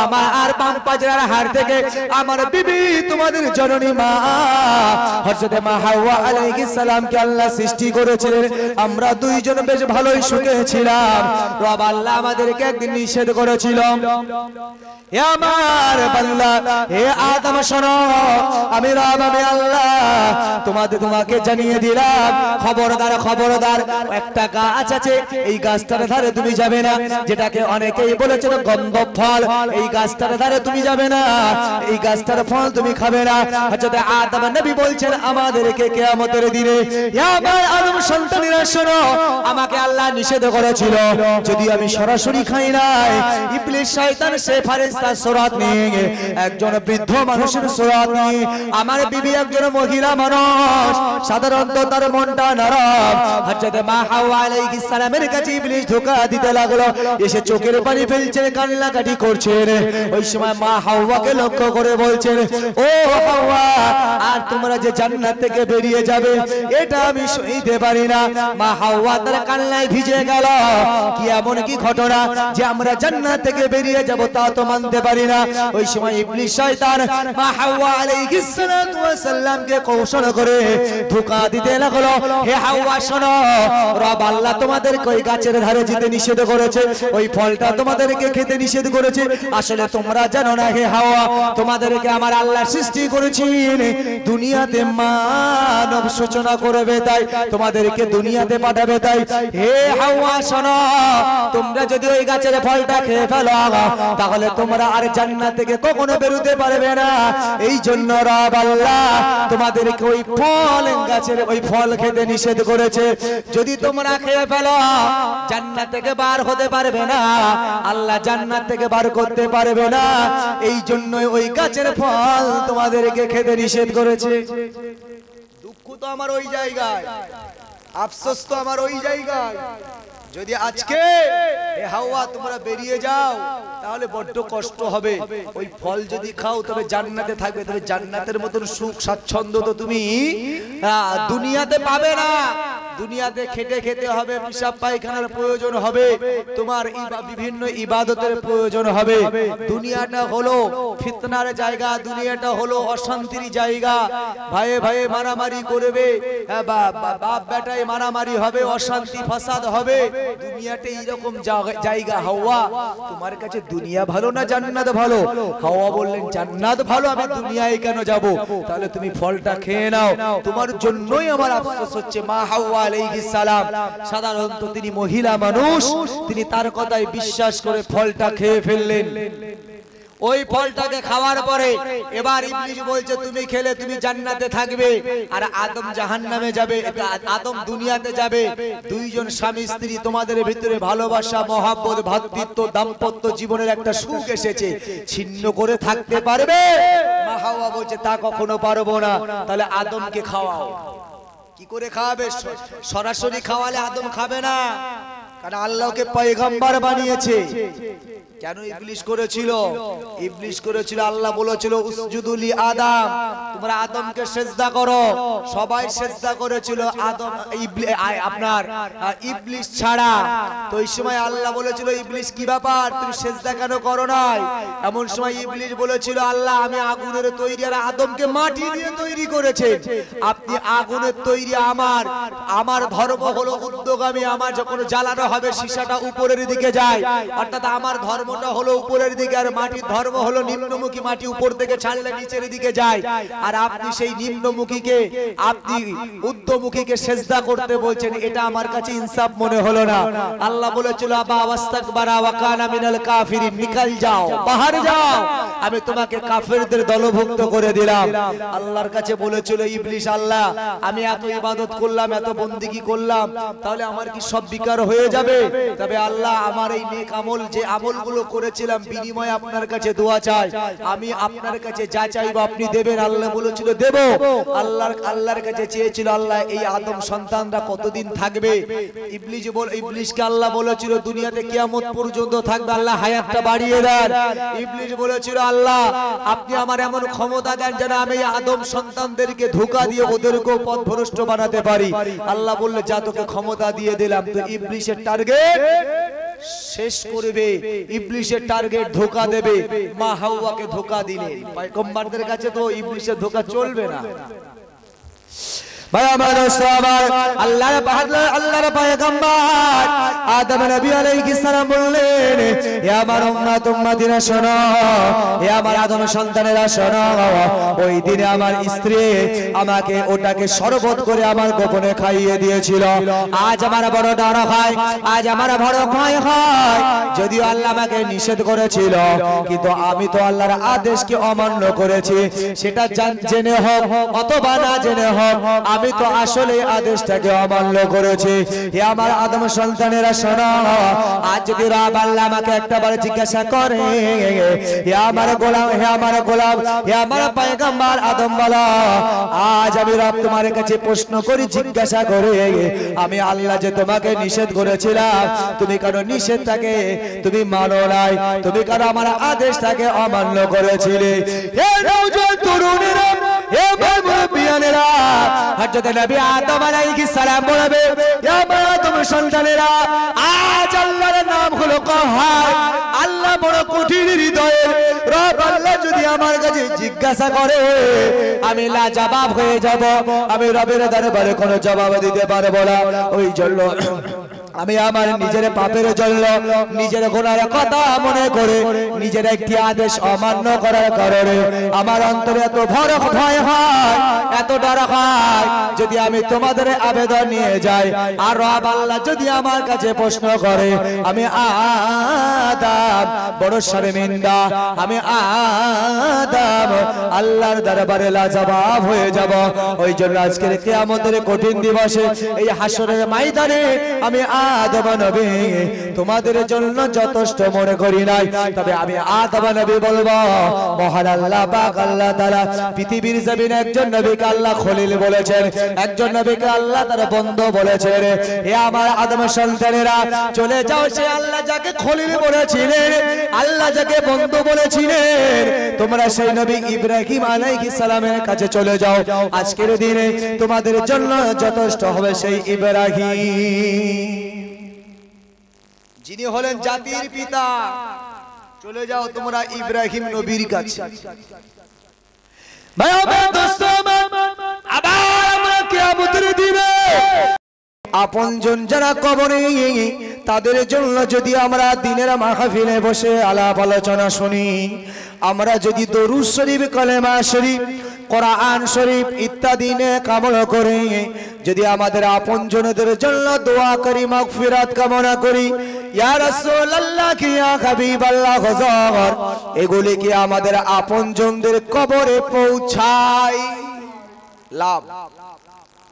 আমার আর বাম পাজরার হাড় থেকে আমার বিবি তোমাদের জননী মা হযরত মা হাওয়া আলাইহিস সালামকে আল্লাহ সৃষ্টি করেছিলেন। আমরা দুইজন বেশ ভালোই সুখে ছিলাম। রব আল্লাহ আমাদেরকে একদিন নিষেধ করেছিল, হে আমার বান্দা, হে আদম শোনো, আমি রব, আমি আল্লাহ তোমাকে জানিয়ে দিলাম, খবরদার খবরদার, একটা গাছ আছে, এই গাছটার ধারে তুমি যাবে না, যেটাকে অনেকেই বলেছিল গন্ধব ফল, এই গাছটার ধারে তুমি যাবে না, এই গাছটার ফল তুমি খাবে না। হযরত আদম নবী বলছেন আমাদেরকে কিয়ামতের দিনে, হে আমার আদম সন্তানেরা শোনো, আমাকে আল্লাহ নিষেধ করেছিল, যদি আমি সরাসরি খাই নাই, ইবলিস শয়তান সে ফেরেশতার সূরত নিয়ে, একজন বৃদ্ধ মানুষের সূরত নিয়ে, আমার বিবি একজন মহিলা মানুষ, সাধারণত তার মনটা নরম। হযরত মা হাওয়া আলাইহিস সালামের কাছে ইবলিস ধোঁকা দিতে লাগলো, এসে চোখের পানি ফেলছেন, কান্নাকাটি করছেন। ওই সময় মা হাওয়াকে লক্ষ্য করে বলছেন, ও হাওয়া, আর তোমরা যে জান্নাত থেকে বেরিয়ে যাবে এটা আমি সইতে পারি না। মা হাওয়া তার কান্নায় ভিজে গেল, কি এমন কি ঘটনা যে আমরা জান্নাত থেকে বেরিয়ে যাব তা তো মানতে পারি না। ওই সময় ইবলিস শয়তান মা হাওয়া আলাইহিস সালামকে কৌশল করে ধোঁকা দিতে লাগলো, হে হাওয়া শোনো, রব আল্লাহ তোমাদেরকে ওই গাছের ধারে যেতে নিষেধ করেছে, ওই ফলটা তোমাদেরকে খেতে নিষেধ করেছে। আসলে তোমরা জানো না হে হাওয়া, তোমাদেরকে আমার আল্লাহ সৃষ্টি করেছেন দুনিয়াতে মানব সূচনা করবে, তাই তোমাদেরকে দুনিয়াতে পাঠাবে। তাই হে হাওয়া শোনো, তোমরা যদি ওই গাছের ফলটা খেয়ে ফেলো তাহলে তোমরা আর জান্নাত থেকে কখনো বেরোতে পারবে না। এই জন্য রব আল্লাহ তোমাদেরকে ওই ফল, গাছের ওই ফল খেতে নিষেধ করেছে। যদি তোমরা খেয়ে ফেলো জান্নাত থেকে বার হতে পারবে না, আল্লাহ জান্নাত থেকে বার করতে পারবে না। এই জন্য ওই গাছের ফল তোমাদেরকে খেতে নিষেধ করেছে। দুঃখ তো আমার ওই জায়গায়, আফসোস তো আমার ওই জায়গায়, যদি আজকে হাওয়া তোমরা বেরিয়ে যাও তাহলে বড্ড কষ্ট হবে। ওই ফল যদি খাও তবে জান্নাতে থাকবে, তবে জান্নাতের মতন সুখ স্বাচ্ছন্দ্য তো তুমি দুনিয়াতে পাবে না। দুনিয়াতে খেটে খেতে হবে, পেশাব পায়খানার প্রয়োজন হবে, তোমার বিভিন্ন ইবাদতের প্রয়োজন হবে। দুনিয়াটা হলো ফিতনার জায়গা, দুনিয়াটা হলো অশান্তির জায়গা। ভাইয়ে ভাইয়ে মারামারি করবে, বাপ বেটায় মারামারি হবে, অশান্তি ফাসাদ হবে। দুনিয়াটা এইরকম জায়গা। হাওয়া, তোমার কাছে দুনিয়া ভালো না জান্নাত ভালো? হাওয়া বললেন জান্নাত ভালো, আমি দুনিয়ায় কেন যাব? তাহলে তুমি ফলটা খেয়ে নাও, তোমার জন্যই আমার আফসোস হচ্ছে। মা হাওয়া আলাইহিস সালাম সাধারণত তিনি মহিলা মানুষ, তিনি তার কথায় বিশ্বাস করে ফলটা খেয়ে ফেললেন। ওই ফলটাকে খাওয়ার পরে এবার ইবলিস বলছে তুমি খেলে তুমি জান্নাতে থাকবে আর আদম জাহান্নামে যাবে, আদম দুনিয়াতে যাবে। দুইজন স্বামী স্ত্রী, তোমাদের ভিতরে ভালোবাসা, মহব্বত, ভ্রাতৃত্ব, দাম্পত্য জীবনের একটা সুখ এসেছে, ছিন্ন করে থাকতে পারবে? মা হাওয়া বলছে তা কখনো পারবো না। তাহলে আদমকে খাওয়াও। কি করে খাওয়াবে? সরাসরি খাওয়ালে আদম খাবে না, কারণ আল্লাহকে পয়গম্বর বানিয়েছে। কেন ইবলিস করেছিল? ইবলিস করেছিল, আল্লাহ বলেছিল উসজুদু লি আদম, তোমরা আদমকে সিজদা করো। সবাই সিজদা করেছিল আদম আপনার ইবলিস ছাড়া। তো এই সময় আল্লাহ বলেছিল ইবলিস কি ব্যাপার, তুমি সিজদা কেন করো নাই? এমন সময় ইবলিস বলেছিল আল্লাহ আমি আগুনের তৈরি আর আদমকে মাটি দিয়ে তৈরি করেছেন, আপনি আগুনের তৈরি, আমার ধর্ম হলো উদ্যোগামী, আমার যখন জ্বালানো হবে সীসাটা উপরের দিকে যায়, অর্থাৎ আমার ধর্ম হলো উপরের দিকে, আর মাটির ধর্ম হলো নিম্নমুখী, মাটি উপর থেকে ছাড়লে নিচের দিকে যায়। আর আপনি সেই নিম্নমুখীকে, আপনি ঊর্ধ্বমুখীকে সিজদা করতে বলছেন, এটা আমার কাছে ইনসাফ মনে হলো না। আল্লাহ বলেছিল আবা ওয়াস্তাকবারা ওয়া কানা মিনাল কাফিরিন, নিকাল যাও, বাহির যাও, আমি তোমাকে কাফেরদের দলভুক্ত করে দিলাম। আল্লাহর কাছে বলেছিল ইবলিস আল্লাহ আমি এত ইবাদত করলাম, এত বন্দেগী করলাম, তাহলে আমার কি সব বিকার হয়ে যাবে? তবে আল্লাহ আমার এই নেক আমল, যে আমলগুলো করেছিলাম বিনিময়ে আপনার কাছে দোয়া চাই, আমি আপনার কাছে যা চাইবো আপনি দেবেন। আল্লাহ বলেছিল দেব। আল্লাহর কাছে চেয়েছিল আল্লাহ এই আদম সন্তানরা কতদিন থাকবে? ইবলিসকে আল্লাহ বলেছিল দুনিয়াতে কিয়ামত পর্যন্ত থাকবে, আল্লাহ হায়াতটা বাড়িয়ে দেন। ইবলিস বলেছিল আল্লাহ আপনি আমার এমন ক্ষমতা দেন যেন আমি আদম সন্তানদেরকে ধোঁকা দিয়ে ওদেরকেও পথভ্রষ্ট বানাতে পারি। আল্লাহ বললে যা তোকে ক্ষমতা দিয়ে দিলাম। তো ইবলিসের টার্গেট শেষ করবে, ইবলিসের টার্গেট ধোঁকা দেবে। মা হাওয়াকে ধোঁকা দিলেন। পয়গম্বরদের কাছে তো ইবলিসের ধোঁকা চলবে না। ভাই আমার সাহাবার, আল্লাহর পয়গম্বর আদম নবী আলাইহিস সালাম বললেন হে আমার উম্মত উম্মতিরা শোনো, হে আমার আদম সন্তানেরা শোনো, ওই দিনে আমার স্ত্রী আমাকে ওটাকে শরবত করে আমার গোপনে খাইয়ে দিয়েছিল। আজ আমার বড় ডর হয়, আজ আমার বড় ভয় হয়, যদিও আল্লাহ আমাকে নিষেধ করেছিল, কিন্তু আমি তো আল্লাহর আদেশকে অমান্য করেছি। সেটা জেনে হোক অথবা না জেনে হোক, আমি তো আসলে আদেশটাকে অমান্য করেছি। হে আমার আদম সন্তানেরা শোনো, আজ যদি রব আল্লাহ আমাকে একটাবার জিজ্ঞাসা করে হে আমার গোলাম, হে আমার গোলাম, হে আমার পয়গম্বর আদম বলো, আজ আমি রব তোমার কাছে প্রশ্ন করি, জিজ্ঞাসা করে আমি আল্লাহ যে তোমাকে নিষেধ করেছিলাম, তুমি কেন নিষেধটাকে তুমি মানো নাই? তুমি কেন আমার আদেশটাকে অমান্য করেছিলে? হে নওজোয়ান তরুণেরা, হে মুরব্বিয়ানেরা, হযরত নবী আদম আলাইহিস সালাম বলবে হে আমার আদম সন্তানেরা, আজ আল্লাহর নাম হলো কাহার। আল্লাহ বড় কঠিন হৃদয়ের রব। আল্লাহ যদি আমার কাছে জিজ্ঞাসা করে আমি লাজবাব হয়ে যাব, আমি রবের দরবারে কোনো জবাব দিতে পারবো না। ওই জন্য আমি আমার নিজের পাপের জন্য, নিজের গুনার কথা মনে করে নিজের একটি আদেশ অমান্য করার কারণে আমার অন্তরে এত ভয় হয়, এত ডর হয়, যদি আমি তোমাদের আবেদন নিয়ে যাই আর রব আল্লাহ যদি আমার কাছে প্রশ্ন করে, আমি আদম বড় শর্মিন্দা, আমি আদম আল্লাহর দরবারে লাজবাব হয়ে যাব। ওই জন্য আজকের কিয়ামতের কঠিন দিবসে এই হাসরের ময়দানে আমি আদম নবী তোমাদের জন্য যথেষ্ট মনে করি নাই, তবে আমি আদম নবী বলবো মহান আল্লাহ পাক আল্লাহ তাআলা পৃথিবীর জমিনে একজন নবীকে আল্লাহ খলিল বলেছেন, একজন নবীকে আল্লাহ তার বন্ধু বলেছেন। হে আমার আদম সন্তানেরা, চলে যাও সে আল্লাহ যাকে খলিল বলেছিলেন, আল্লাহ যাকে বন্ধু বলেছিলেন, তোমরা সেই নবী ইব্রাহিম আলাইহিস সালামের কাছে চলে যাও। আজকের দিনে তোমাদের জন্য যথেষ্ট হবে সেই ইব্রাহিম, যিনি হলেন জাতির পিতা। চলে যাও তোমরা ইব্রাহিম নবীর কাছে। ভাই আমার দোস্ত আমার, আবার আমরা কিয়ামতের দিনে আপনজন যারা কবরে, তাদের জন্য যদি আমরা দিনের মাহফিলে বসে আলাপ আলোচনা শুনি, আমরা যদি দরুদ শরীফ, কালেমা শরীফ, কোরআন শরীফ ইত্যাদি নেক আমল করে যদি আমাদের আপনজনদের জন্য দোয়া করি, মাগফিরাত কামনা করি, ইয়া রাসূলুল্লাহ কি ইয়া হাবিবাল্লাহ হুজুর, এগুলি কি আমাদের আপনজনদের কবরে পৌঁছায়?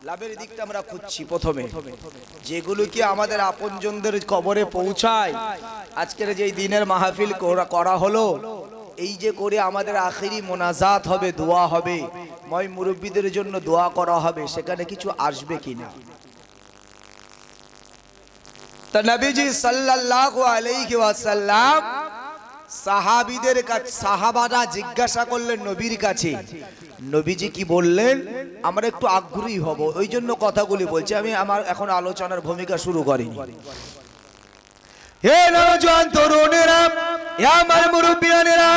লাভের দিকটা আমরা খুঁজছি প্রথমে, যেগুলো কি আমাদের আপনজনদের কবরে পৌঁছায়। আজকের যে দিনের মাহফিল করা হলো, এই যে করে আমাদের আখিরি মোনাজাত হবে, দোয়া হবে, মই মুরব্বীদের জন্য দোয়া করা হবে, সেখানে কিছু আসবে কিনা? তা নবীজি সাল্লাল্লাহু আলাইহি ওয়াসাল্লাম সাহাবীদের কাছে, সাহাবারা জিজ্ঞাসা করলেন নবীর কাছে, নবীজি কি বললেন? আমরা একটু আগ্রহী হব, ওই জন্য কথাগুলি বলছি। আমি আমার এখন আলোচনার ভূমিকা শুরু করিনি। হে নওজোয়ান তরুণেরা, হে আমার মুরব্বিয়ানেরা,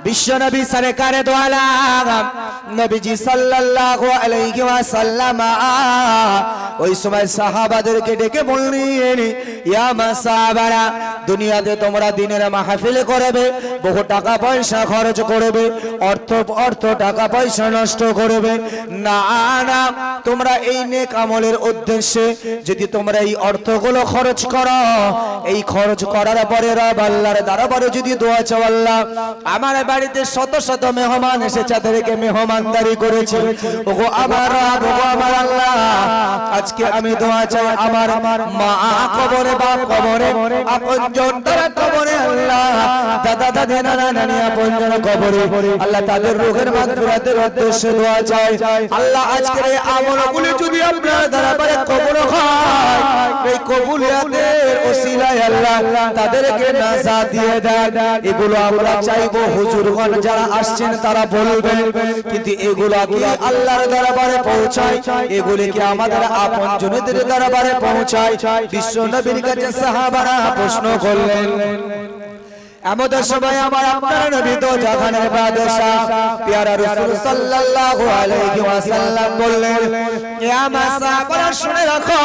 বিশ্বনবী সরকারে দো আলম নবীজি সাল্লাল্লাহু আলাইহি ওয়াসাল্লাম ওই সময় সাহাবাদেরকে ডেকে বললেন, ইয়া মাসাহাবারা, দুনিয়াতে তোমরা দিনের মাহফিল করবে, বহু টাকা পয়সা খরচ করবে, অর্থ টাকা পয়সা নষ্ট করবে, না না, তোমরা এই নেক আমলের উদ্দেশ্যে যদি তোমরা এই অর্থগুলো খরচ করো, এই খরচ করার পরে রব আল্লাহর দরবারে যদি দোয়া চাও, আল্লাহ আমার বাড়িতে শত শত মেহমান এসে তাদেরকে মেহমানদারি করেছে, ওগো আমার রব, ওগো আমার আল্লাহ, আজকে আমি দোয়া চাই আমার মা কবরে, বাপ কবরে, আপনজন তারা কবরে, আল্লাহ দাদা দাদি নানা নানি আপনজন কবরে, আল্লাহ তাদের রূহের মাগফিরাতের উদ্দেশ্যে দোয়া চাই। আল্লাহ আজকের এই আমলগুলি যদি আপনার দরবারে কবুল হয়, এই কবুলিয়াতের ওসিলায় আল্লাহ তাদেরকে নাজাত দিয়ে দেন। এগুলো আমরা চাইবো হুজুরগণ যারা আসছেন তারা বলবেন, কিন্তু এগুলো কি আল্লাহর দরবারে পৌঁছায়? এগুলি কি আমাদের আপনজনদের দরবারে পৌঁছায়? বিশ্ব নবীর কাছে সাহাবারা প্রশ্ন করলেন। আমাদের সবাই আমার আপনার নবী তো জাহানের বাদশা প্যারা রাসূল সাল্লাল্লাহু আলাইহি ওয়াসাল্লাম বললেন, ইয়া মাসাহাবারা শুনে রাখো,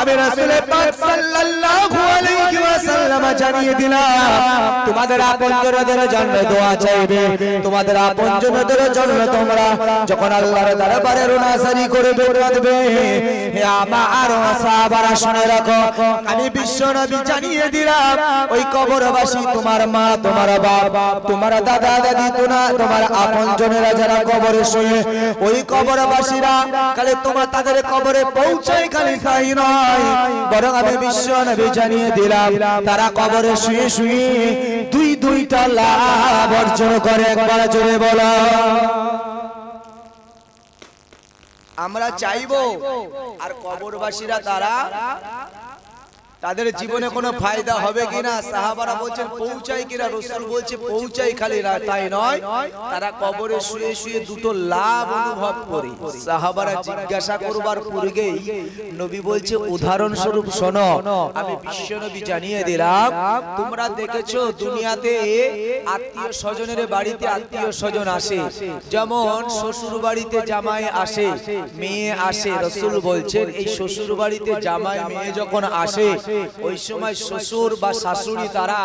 আমি রাসূল পাক সাল্লাল্লাহু আলাইহি ওয়াসাল্লাম জানিয়ে দিলাম, তোমাদের আপনজনদের জন্য দোয়া চাইবে, তোমাদের আপনজনদের জন্য তোমরা যখন আল্লাহর দরবারে রুনাসারি করবে, কাঁদবে, হে আমার সাহাবারা শুনে রাখো, আমি বিশ্ব নবী জানিয়ে দিলাম, ওই কবরবাসী তোমার মা, তোমার বাপ, তোমার দাদা দাদি, তোমার আপনজনেরা যারা কবরে শুয়ে, ওই কবরবাসীরা খালি তোমার তাদের কবরে পৌঁছায়, খালি তাই নয়, বরং আমি বিশ্ব নবী জানিয়ে দিলাম, তারা কবরে শুয়ে শুয়ে দুইটা লাভ অর্জন করে। একবার জোরে বলো। আমরা চাইবো আর কবরবাসীরা তারা তাদের জীবনে কোনো ফায়দা হবে কিনা? সাহাবারা বলছেন পৌঁছায় কিনা, রাসূল বলছে পৌঁছায়, খালি না তাই নয়, তারা কবরে শুয়ে শুয়ে দুটো লাভ অনুভব করে। সাহাবারা জিজ্ঞাসা করবার পূর্বেই নবী বলছে উদাহরণ স্বরূপ শোনো, আমি বিশ্ব নবী জানিয়ে দিলাম, তোমরা দেখেছো দুনিয়াতে আত্মীয় স্বজনের বাড়িতে আত্মীয় স্বজন আসে, যেমন শ্বশুর বাড়িতে জামাই আসে, মেয়ে আসে, রাসূল বলছেন এই শ্বশুর বাড়িতে জামাই মেয়ে যখন আসে, ওই সময় শ্বশুর বা শাশুড়ি তারা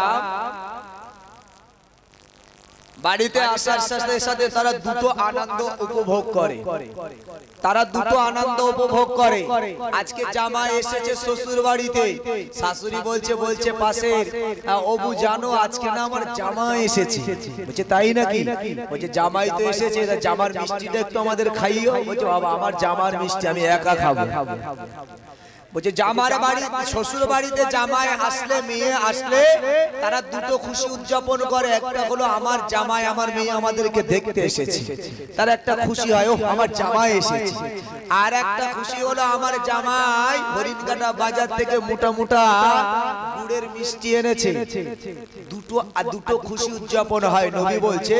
বাড়িতে আসার সাথে সাথে তারা দুটো আনন্দ উপভোগ করে, তারা দুটো আনন্দ উপভোগ করে। আজকে জামাই এসেছে শ্বশুর বাড়িতে, শাশুড়ি বলছে পাশের, ওবু জানো আজকে না আমার জামাই এসেছে। বলছে তাই নাকি? বলছে জামাই তো এসেছে, জামার মিষ্টিটা একটু আমাদের খাইও। বলছে বাবা আমার জামার মিষ্টি আমি একা খাবো। বলছে জামার বাড়ি শ্বশুর বাড়িতে জামাই আসলে মেয়ে আসলে তারা দুটো খুশি উদযাপন করে। একটা হলো আমার জামাই আমার মেয়ে আমাদেরকে দেখতে এসেছে, তার একটা খুশি হয় ও আমার জামাই এসেছে। আর একটা খুশি হলো আমার জামাই হরিণঘাটা বাজার থেকে মোটা মোটা গুড়ের মিষ্টি এনেছে। দুটো খুশি উদযাপন হয়। নবী বলছে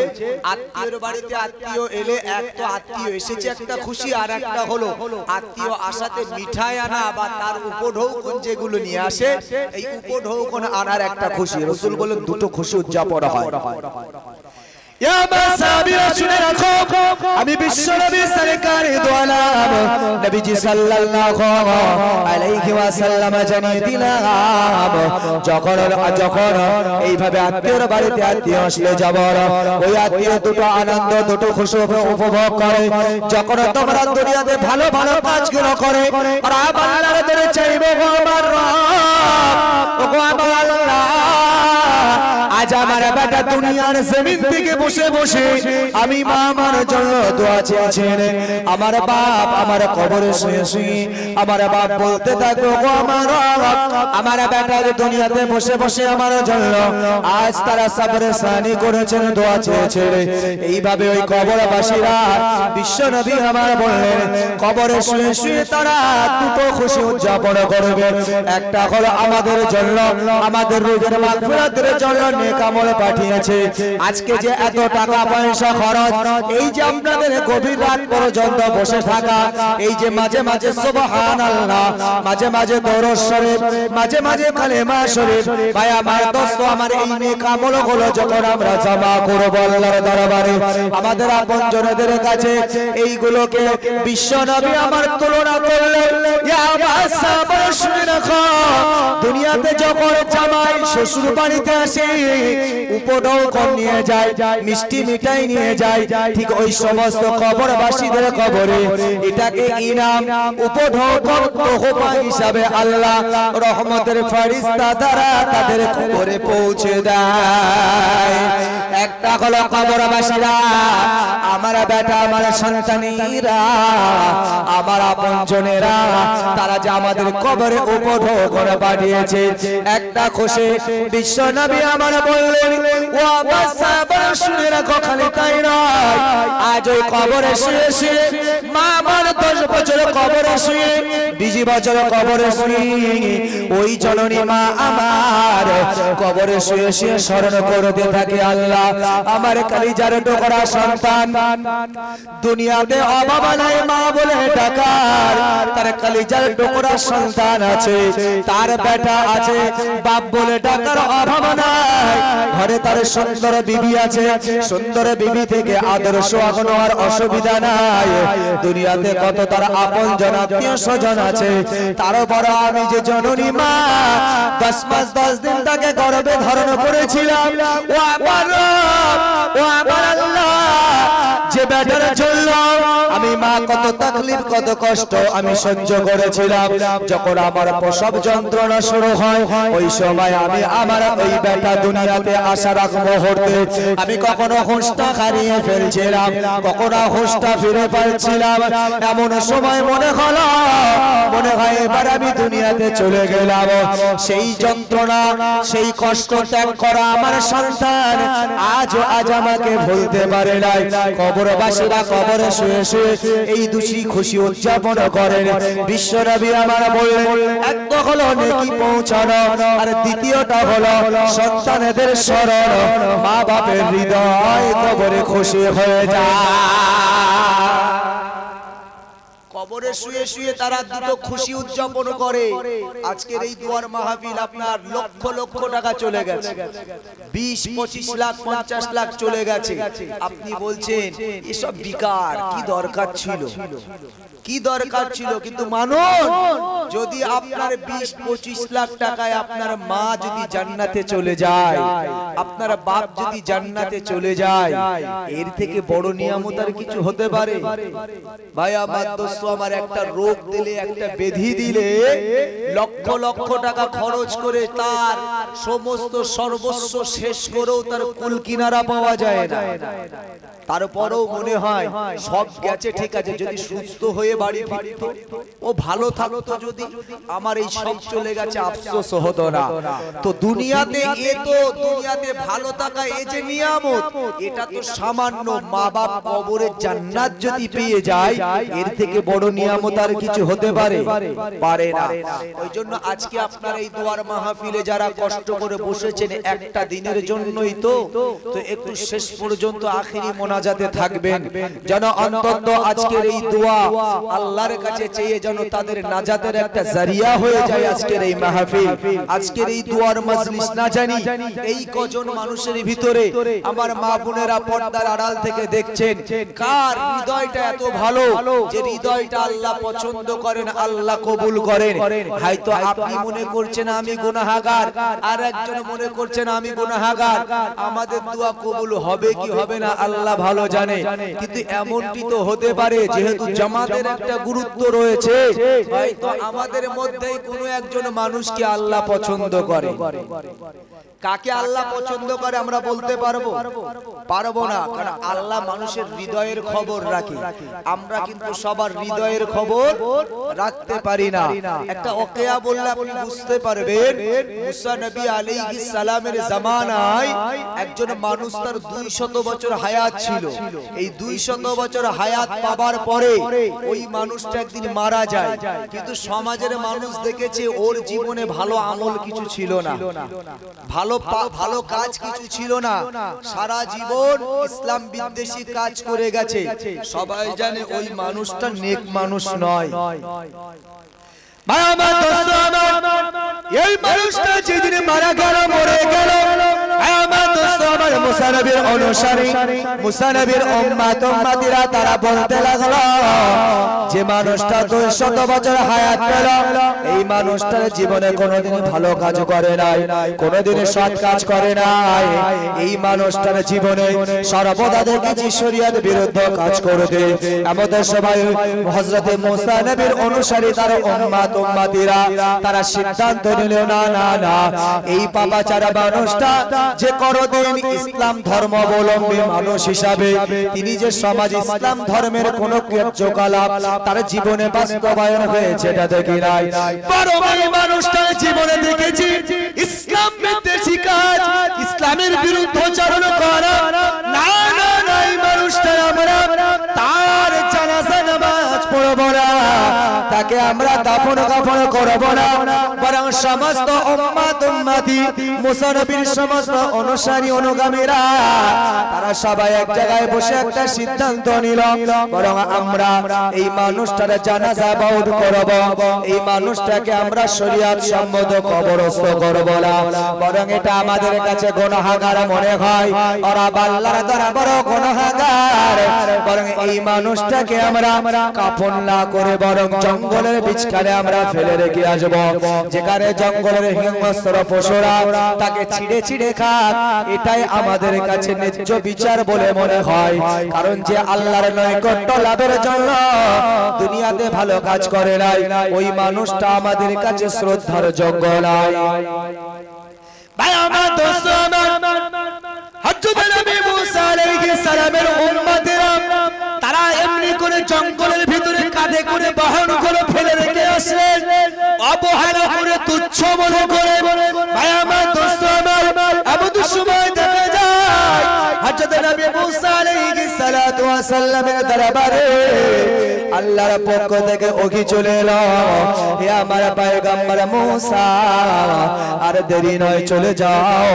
আত্মীয়র বাড়িতে আত্মীয় এলে এক তো আত্মীয় এসেছে একটা খুশি, আর একটা হলো আত্মীয় আসাতে মিঠাই আনা বা তার উপঢৌকন যেগুলো নিয়ে আসে এই উপঢৌকন আনার একটা খুশি। রাসূল বলেন দুটো খুশি উদযাপন হয়। আমি বিশ্বনবী সরকারে দু আলম নবীজি সাল্লাল্লাহু আলাইহি ওয়াসাল্লাম জানিয়ে দিলাম যখন এইভাবে আত্মীয়র বাড়িতে আত্মীয় আসলে যাবার ওই আত্মীয় দুটো আনন্দ দুটো খুশি উপভোগ করে। যখন তোমরা দুনিয়াতে ভালো ভালো কাজগুলো করে আর আল্লাহর দরে চাইবে গো আমার রব গো আমার আল্লাহ, আজ আমার বেটা দুনিয়ার জমিন থেকে বসে বসে আমি মা আমার জন্য দোয়া চেয়েছেন। আমার বাপ আমার কবরে শুয়ে শুয়ে আমার বাপ বলতে থাকবে গো আমার আমার বেটা দুনিয়াতে বসে বসে আমার জন্য আজ তারা সবরে সানি করেছেন দোয়া চেয়েছেন। এইভাবে ওই কবরবাসীরা বিশ্ব নবী আমার বললেন কবরে শুয়ে শুয়ে তারা দুটো খুশি উদযাপন করবে। একটা হলো আমাদের জন্য আমাদের রোগের মাগফিরাতের জন্য নেক আমল পাঠিয়েছে। আজকে যে এত টাকা পয়সা খরচ, এই যে আপনাদের গভীর রাত পর্যন্ত বসে থাকা, এই যে মাঝে মাঝে সুবহানাল্লাহ, মাঝে মাঝে দরুদ শরীফ, মাঝে মাঝে কালেমা শরীফ, ভাই আমার দোস্ত আমার এই নেক আমলগুলো যখন আমরা জমা করব আল্লাহর দরবারে আমাদের আপনজনদের কাছে এইগুলোকে বিশ্ব নবী আমার তুলনা করলেন ইয়া সাহাবা শুনে রাখো, দুনিয়াতে যখন জামাই শ্বশুর বাড়িতে আসে উপঢৌকন নিয়ে যায়, মিষ্টি মিঠাই নিয়ে যায়, ঠিক ওই সমস্ত কবরবাসীদের কবরে এটাকে ইনাম উপঢৌকন তোহফা হিসাবে আল্লাহ রহমতের ফেরেশতা দ্বারা তাদের কবরে পৌঁছে দেয়। একটা হলো কবরবাসীরা আমার বেটা আমার সন্তানেরা আমার আপনজনেরা তারা যে আমাদের কবরে উপঢৌকন পাঠিয়েছে একটা খুশি। বিশ্ব নবী আমার বললেন ও আমার সাহাবারা শুনে রাখো, খালি তাই নয় আজ ওই কবরে শুয়ে শুয়ে মা আমার 10 বছর কবরে শুয়ে 20 বছর কবরে শুয়ে ওই জননী মা আমার কবরে শুয়ে শুয়ে স্মরণ করতে থাকে আল্লাহ আমার কলিজার টুকরা সন্তান দুনিয়াতে অভাব নাই মা বলে ডাকার, তার কলিজার টুকরা সন্তান আছে, তার বেটা আছে, বাপ বলে ডাকার অভাব নাই, ঘরে তার সুন্দর বিবি আছে, সুন্দর বিবি থেকে আদর্শ নেওয়ার অসুবিধা নাই। দুনিয়াতে কত তার আপন জন আত্মীয় স্বজন আছে, তারপর আমি যে জননী মা 10 মাস 10 দিন তাকে গর্ভে ধারণ করেছিলাম, ও আমার ও আমার আল্লাহ যে বেটার জন্য আমি মা কত তাকলিফ কত কষ্ট আমি সহ্য করেছিলাম। যখন আমার প্রসব যন্ত্রণা শুরু হয় ওই সময় আমি আমার ওই বেটা দুনিয়াতে আসার আগ মুহূর্তে আমি কখনো হুঁশটা হারিয়ে ফেলছিলাম, কখনো হুঁশটা ফিরে পাচ্ছিলাম। এমন সময় মনে হলো মনে হয় এবার আমি দুনিয়াতে চলে গেলাম। সেই যন্ত্রণা সেই কষ্ট ত্যাগ করা আমার সন্তান আজও আজ আমাকে ভুলতে পারে নাই। কবরবাসীরা কবরে শুয়ে শুয়ে এই দুটি খুশি উদযাপন করেন। বিশ্ব নবী আমার বললেন একটা হলো নেকি পৌঁছানো আর দ্বিতীয়টা হলো সন্তানদের স্মরণ, মা বাপের হৃদয় কবরে খুশি হয়ে যায়। কবরে শুয়ে শুয়ে তারা দুটো খুশি উদযাপন করে। আজকের এই দুয়ার মাহফিল আপনার লক্ষ লক্ষ টাকা চলে গেছে, 20-25 লাখ 50 লাখ চলে গেছে। আপনি বলছেন এসব বেকার, কি দরকার ছিল, কি দরকার ছিল? কিন্তু মানুষ যদি আপনার 20-25 লাখ টাকায় আপনার মা যদি জান্নাতে চলে যায়, আপনার বাপ যদি জান্নাতে চলে যায়, এর থেকে বড় নিয়ামত আর কিছু হতে পারে? ভাই আমার দোস্ত আমার একটা রোগ দিলে একটা ব্যাধি দিলে লক্ষ লক্ষ টাকা খরচ করে তার সমস্ত সর্বস্ব শেষ করেও তার কুল কিনারা পাওয়া যায় না। তারপরেও মনে হয় সব গেছে ঠিক আছে, যদি সুস্থ হয়ে হয়ে বাড়ি ফিরতো, ও ভালো থাকতো, যদি আমার এই সব চলে গেছে আফসোস হতো না। তো দুনিয়াতে দুনিয়াতে ভালো থাকা এই যে নিয়ামত, এটা তো সামান্য। মা বাপ কবরে জান্নাত যদি পেয়ে যায়, এর থেকে বড় নিয়ামত আর কিছু হতে পারে না। ওই জন্য আজকে আপনার এই দুয়ার মাহফিলে যারা কষ্ট করে বসেছেন একটা দিনের জন্যই তো একটু শেষ পর্যন্ত আখিরি মোনাজাতে থাকবেন, যেন অন্তত আজকের এই দোয়া আল্লাহর কাছে চেয়ে যেন তাদের নাজাতের একটা জারিয়া হয়ে যায়। আজকের এই মাহফিল, আজকের এই দুয়ার মজলিস, না জানি এই কজন মানুষের ভিতরে আমার মা বোনেরা পর্দার আড়াল থেকে দেখছেন, কার হৃদয়টা এত ভালো যে হৃদয়টা আল্লাহ পছন্দ করেন, আল্লাহ কবুল করেন। হয়তো আপনি মনে করছেন আমি গুনাহগার, আর একজন মনে করছেন আমি গুনাহগার, আমাদের দোয়া কবুল হবে কি হবে না আল্লাহ ভালো জানে। কিন্তু এমনটি তো হতে পারে, যেহেতু জামাতের একটা গুরুত্ব রয়েছে, হয়তো আমাদের মধ্যেই কোনো একজন মানুষকে আল্লাহ পছন্দ করে। কাকে আল্লাহ পছন্দ করে আমরা বলতে পারবো না, কারণ আল্লাহ মানুষের হৃদয়ের খবর রাখে। আমরা কিন্তু সবার হৃদয়ের খবর রাখতে পারি না। একটা ওকিয়া বললে আপনি বুঝতে পারবেন। মুসা নবী আলাইহিস সালামের জামানায় একজন মানুষ, তার 200 বছর হায়াত ছিল। এই 200 বছর হায়াত পাবার পরে ওই মানুষটা একদিন মারা যায়, কিন্তু সমাজের মানুষ দেখেছে ওর জীবনে ভালো আমল কিছু ছিল না, ভালো কাজ কিছু ছিল না, সারা জীবন ইসলাম বিদ্বেষী কাজ করে গেছে। সবাই জানে ওই মানুষটা নেক মানুষ নয়। এই মানুষটা যেদিন মারা গেল, মরে গেল, মুসা নবীর অনুসারী, মুসা নবীর উম্মত-উম্মতিরা তারা বলতে লাগলো যে মানুষটা 200 বছর হায়াত পেল, এই মানুষটার জীবনে কোনোদিন ভালো কাজ করে নাই, কোনোদিন সৎ কাজ করে নাই। এই মানুষটার জীবনে সর্বদা দেখেছি শরীয়ত বিরুদ্ধ কাজ করতে। আমাদের সবাই হযরতে মুসা নবীর অনুসারী, তার উম্মত-উম্মতিরা তারা সিদ্ধান্ত নিল, না না না, এই পাপাচার মানুষটা যে কোনদিন ইসলাম ধর্মাবলম্বী মানুষ হিসাবে তিনি যে সমাজ ইসলাম ধর্মের কোন কার্যকলাপ তার জীবনে বাস্তবায়ন হয়েছে এটা দেখি নাই, বরং এই মানুষটার জীবনে দেখেছি ইসলাম বিদ্বেষী কাজ, ইসলামের বিরুদ্ধাচরণ করা। না না না, এই মানুষটা আমরা তার জানাজা নামাজ পড়ব না, তাকে আমরা দাফন কাফন করব না, বরং সমস্ত উম্মত উম্মতি মুসা নবীর সমস্ত অনুসারী অনুগামীরা তারা সবাই এক জায়গায় বসে একটা সিদ্ধান্ত নিল, বরং আমরা এই মানুষটার জানাজা বাউল করব, এই মানুষটাকে আমরা শরীয়ত সম্মত কবরস্থ করব না, বরং এটা আমাদের কাছে গুনাহগার মনে হয়, ওরা আল্লাহর দরবারে গুনাহগার, বরং এই মানুষটাকে আমরা কাফন না করে বরং জঙ্গলের বিচখানে আমরা ফেলে রেখে আসব, যেখানে জঙ্গলের হিংস্র পশুরা তাকে ছিঁড়ে ছিঁড়ে খাক। এটাই আমাদের কাছে ন্যায্য বিচার বলে মনে হয়, কারণ যে আল্লাহর নৈকট্য লাভের জন্য দুনিয়াতে ভালো কাজ করে নাই, ওই মানুষটা আমাদের কাছে শ্রদ্ধার যোগ্য নয়। ভাই আমার দোস্ত আমার, হযরত নবী মুসা আলাইহিস সালামের উম্মতেরা তারা এমনি করে জঙ্গলের ভিতরে কাঁধে করে বহন করে ফেলে রেখে আসলেন, অবহেলা করে তুচ্ছ মনে করে। ভাই আমার দোস্ত আমার, এমন সময় দেখা যায় হযরত নবী মুসা আলাইহিস সালাতু ওয়াস সালামের দরবারে আল্লাহর পক্ষ থেকে ওহী চলে এলো, হে আমার পয়গম্বর মুসা, আর দেরি নয়, চলে যাও,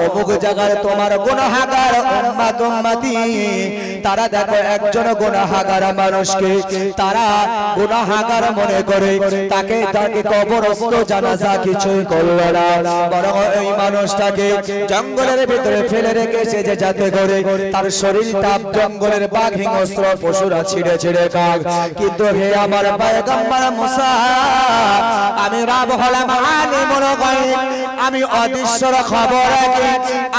অমুক জায়গায় তোমার গুনাহগার উম্মত উম্মতি তারা দেখো একজন গুনাহগার মানুষকে তারা গুনাহগার মনে করে তাকে কবরস্থ জানাজা কিছুই করলো না, বরং এই মানুষটাকে জঙ্গলের ভিতরে ফেলে রেখেছে যে যাতে করে তার শরীরটা জঙ্গলের বাঘ হিংস্র পশুরা ছিঁড়ে ছিঁড়ে খাক। কিন্তু হে আমার পয়গম্বর মুসা, আমি রব হলাম আলিমুল গায়ব, আমি অদৃশ্যর খবর রাখি,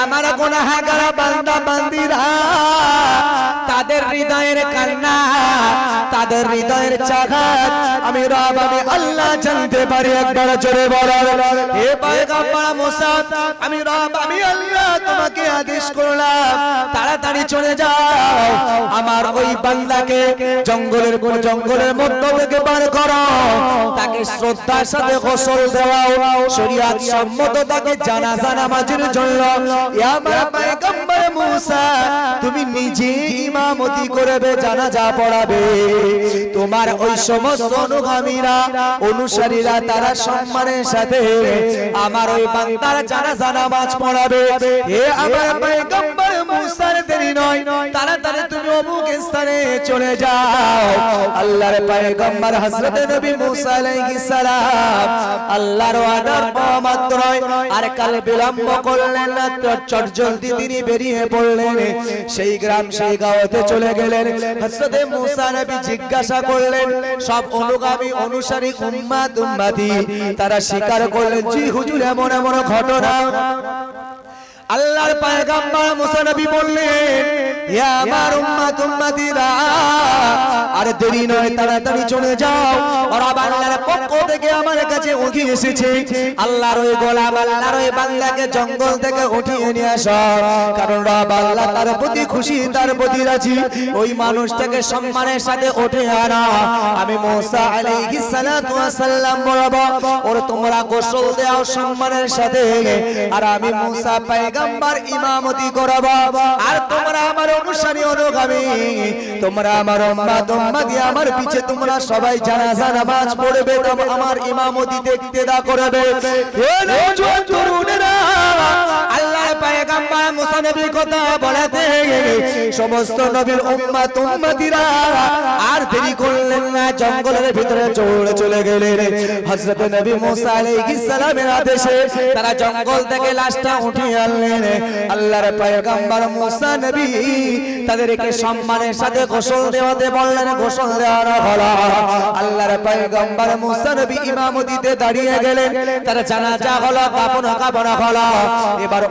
আমার গুনাহগার বান্দা বান্দিরা তাদের হৃদয়ের কান্না, তাদের হৃদয়ের চাঘাত আমি রব আমি আল্লাহ জানতে পারি একবার জোরে বলার হে পয়গম্বর মুসা আমি রব আমি আল্লাহ তোমাকে আদেশ করলাম তাড়াতাড়ি চলে যাও আমার ওই বান্দাকে জঙ্গলের মধ্য থেকে বার করো তাকে শ্রদ্ধার সাথে গোসল দেওয়াও শরীয়ত সম্মত তাকে জানাজা নামাজের জন্য ইয়া পয়গম্বর মুসা তুমি নিজে ইমামতি করবে জানাজা পড়াবে তোমার ওই সমস্ত অনুগামীরা অনুসারীরা তারা সম্মানের সাথে আমার ওই বান্দার জানাজা নামাজ পড়াবে হে আমার পয়গম্বর মুসার দেরি নয় তাড়াতাড়ি তুমি অমুক স্থানে চলে যাও আল্লাহর পয়গম্বর হযরত নবী মুসা আলাইহিস সালাম আল্লাহর ওয়াদার মাত্র আর কাল বিলম্ব করলেন না চটজলদি তিনি বেরিয়ে পড়লেন সেই গ্রাম সেই গাঁওতে চলে গেলেন হযরত মুসা নবী জিজ্ঞাসা করলেন সব অনুগামী অনুসারী উম্মতি তারা স্বীকার করলেন জি হুজুর এমন এমন ঘটনা আল্লাহর পয়গম্বর মুসা নবী বললেন ইয়া আমার উম্মতিরা আর দেরি নয় তাড়াতাড়ি চলে যাও আর আল্লাহর পক্ষ থেকে আমার কাছে ওহি এসেছে আল্লাহর ওই গোলাম আল্লাহর ওই বান্দাকে জঙ্গল থেকে উঠিয়ে নিয়ে আসো কারণ রব আল্লাহ তার প্রতি খুশি তার প্রতি রাজি ওই মানুষটাকে সম্মানের সাথে উঠে আনা আমি মুসা আলাইহিস সালাতু ওয়াস সালাম বলবো ওর তোমরা গোসল দাও সম্মানের সাথে আর আমি মুসা পয়গম্বর ইমামতি করব আর তোমরা আমার অনুসারী অনুগামী তোমরা আমার উম্মতি আমার পিছে তোমরা সবাই জানাজা নামাজ পড়বে আমার ইমামতি দেখতে দা করবে হে নওজোয়ান তরুণেরা আল্লাহর পয়গম্বর মুসা নবী কথা বলাতে সমস্ত নবীর উম্মতিরা আর দেরি করলেন না জঙ্গলের ভিতরে চলে গেলেন হযরত নবী মুসা আলাইহিস সালামের আদেশে তারা জঙ্গল থেকে লাশটা উঠিয়ে আনলেন আল্লাহর পয়গম্বর মুসা নবী তাদেরকে সম্মানের সাথে গোসল দেওয়াতে বললেন গোসল দেওয়ার হলো আল্লাহর পয়গম্বর মুসা নবী ইমামতিতে দাঁড়িয়ে গেলেন তার জানাজা হলো কাফন হলো এবার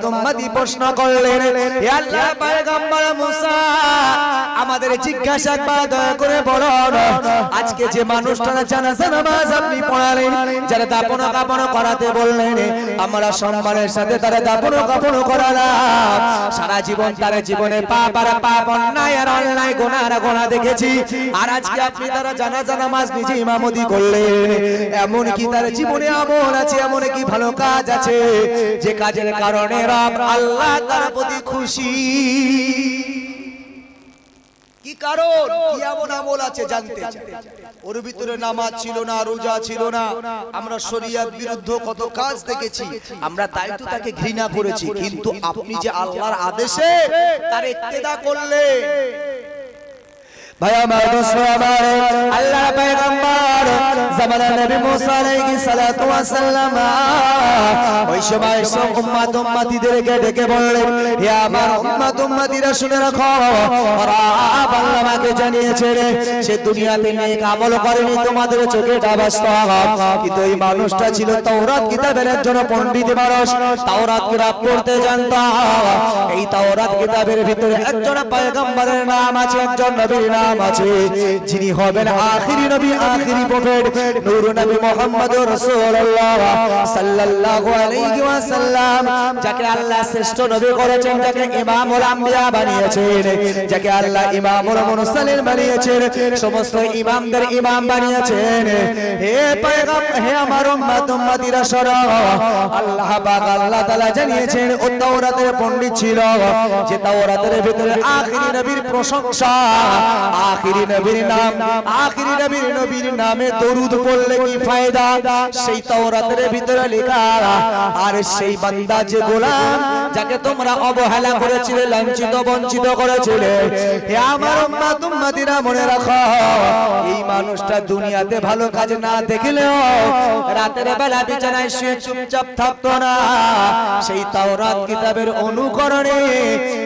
উম্মতি প্রশ্ন করলেন হে আল্লাহর পয়গম্বর মুসা আমাদের জিজ্ঞাসা একবার দয়া করে বলুন আজকে যে মানুষটা জানাজা নামাজ আপনি পড়ালেন যারা দাফন কাফন করাতে বললেন আমরা সম্মানের সাথে তারা দাফন কাফন করালাম সারা জীবন তার জীবনে পাপ আর পাপ অন্যায় আর অন্যায় গুনাহ দেখেছি আর আজকে আপনি তারা জানাজা নামাজ নিজে ইমামতি করলেন এমন কি তার জীবনে আমল আছে এমন কি ভালো কাজ আছে যে কাজের কারণে রব আল্লাহ তার প্রতি খুশি কি কারণ কি এমন আমল আছে জানতে চাই ওর ভিতরে নামাজ ছিল না রোজা ছিল না আমরা শরীয়ত বিরুদ্ধ কত কাজ দেখেছি আমরা তাই তো তাকে ঘৃণা করেছি কিন্তু আপনি যে আল্লাহর আদেশে তার ইত্তেদা করলেন ভাই আমার দোস্ত আমার আল্লাহর পয়গম্বর জামানা নবী মুসা আলাইহিস সালাতু ওয়াস সালাম ওই সময় সব উম্মতিদেরকে ডেকে বললেন হে আমার উম্মতিরা শুনে রাখো রব আল্লাহ আমাকে জানিয়েছে সে দুনিয়াতে নেক আমল করেনি তোমাদের চোখে এটা বাস্তব কিন্তু এই মানুষটা ছিল তাওরাত কিতাবের একজন পণ্ডিত মানুষ তাওরাত কিতাব পড়তে জানতো এই তাওরাত কিতাবের ভিতরে একজন পয়গম্বরের নাম আছে একজন নবীর নাম আছে যিনি হবেন আখিরি নবী আখিরি প্রফেট নূর নবী মুহাম্মদুর রাসূলুল্লাহ সাল্লাল্লাহু আলাইহি ওয়াসাল্লাম যাকে আল্লাহ শ্রেষ্ঠ নবী করেছেন যাকে ইমামুল আম্বিয়া বানিয়েছেন যাকে আল্লাহ ইমামুল মুরসালিন বানিয়েছেন সমস্ত ইমামদের ইমাম বানিয়েছেন হে পয়গম্বর হে আমার উম্মতিরা শোনো আল্লাহ পাক আল্লাহ তাআলা জানিয়েছেন ও তাওরাতের পণ্ডিত ছিল যে তাওরাতের ভিতরে আখিরি নবীর প্রশংসা আখিরি নবীর নামে দরুদ পড়লে কি ফায়দা সেই তাওরাতের ভিতরে লেখা আর সেই বান্দা যে গোলাম যাকে তোমরা অবহেলা করেছিলে লাঞ্ছিত বঞ্চিত করেছিলে হে আমার উম্মতিরা মনে রাখো এই মানুষটা দুনিয়াতে ভালো কাজ না দেখলেও রাতের বেলা বিছানায় শুয়ে চুপচাপ থাকতো না সেই তাওরাত কিতাবের অনুকরণে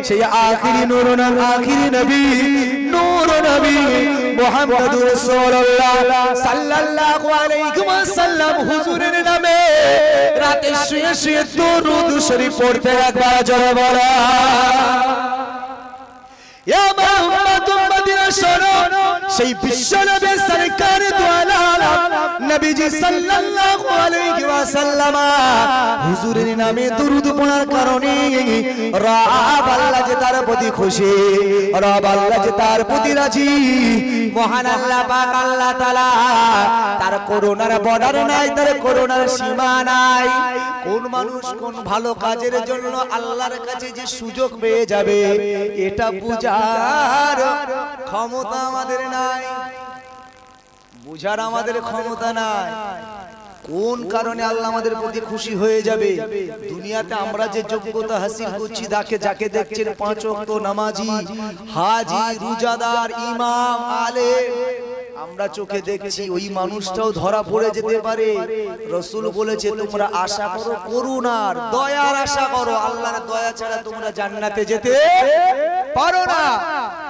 সেই আখিরি নবী মুহাম্মদুর রাসূলুল্লাহ সাল্লাল্লাহু আলাইহি ওয়াসাল্লাম হুজুরের নামে রাতে শুয়ে শুয়ে দরুদ শরীফ পড়তে একবার জোরে বলো ইয়া মুহাম্মদুর রাসূলুল্লাহ সেই বিশ্বনবী সরকার দোয়ালা নবীজি সাল্লাল্লাহু আলাইহি ওয়াসাল্লাম হুজুরের নামে দরুদ পড়ার কারণে রব আল্লাহ যে তার প্রতি খুশি, রব আল্লাহ যে তার প্রতি রাজি। মহান আল্লাহ পাক আল্লাহ তাআলা তার করুণার বর্ডার নাই, তার করুণার সীমা নাই। কোন মানুষ কোন ভালো কাজের জন্য আল্লাহর কাছে যে সুযোগ পেয়ে যাবে এটা বুঝার ক্ষমতা আমাদের নাই, বুঝার আমাদের ক্ষমতা নাই। কোন কারণে আল্লাহ আমাদের প্রতি খুশি হয়ে যাবে। দুনিয়াতে আমরা যে যোগ্যতা হাসিল করছি, যাকে দেখছেন 5 ওয়াক্ত নামাজি, হাজি, রোজাদার, ইমাম, আলেম, আমরা চোখে দেখছি, ওই মানুষটাও ধরা পড়ে যেতে পারে। রাসূল বলেছে তোমরা আশা করো করুণার, দয়ার আশা করো, আল্লাহর দয়া ছাড়া তোমরা জান্নাতে যেতে পারো না।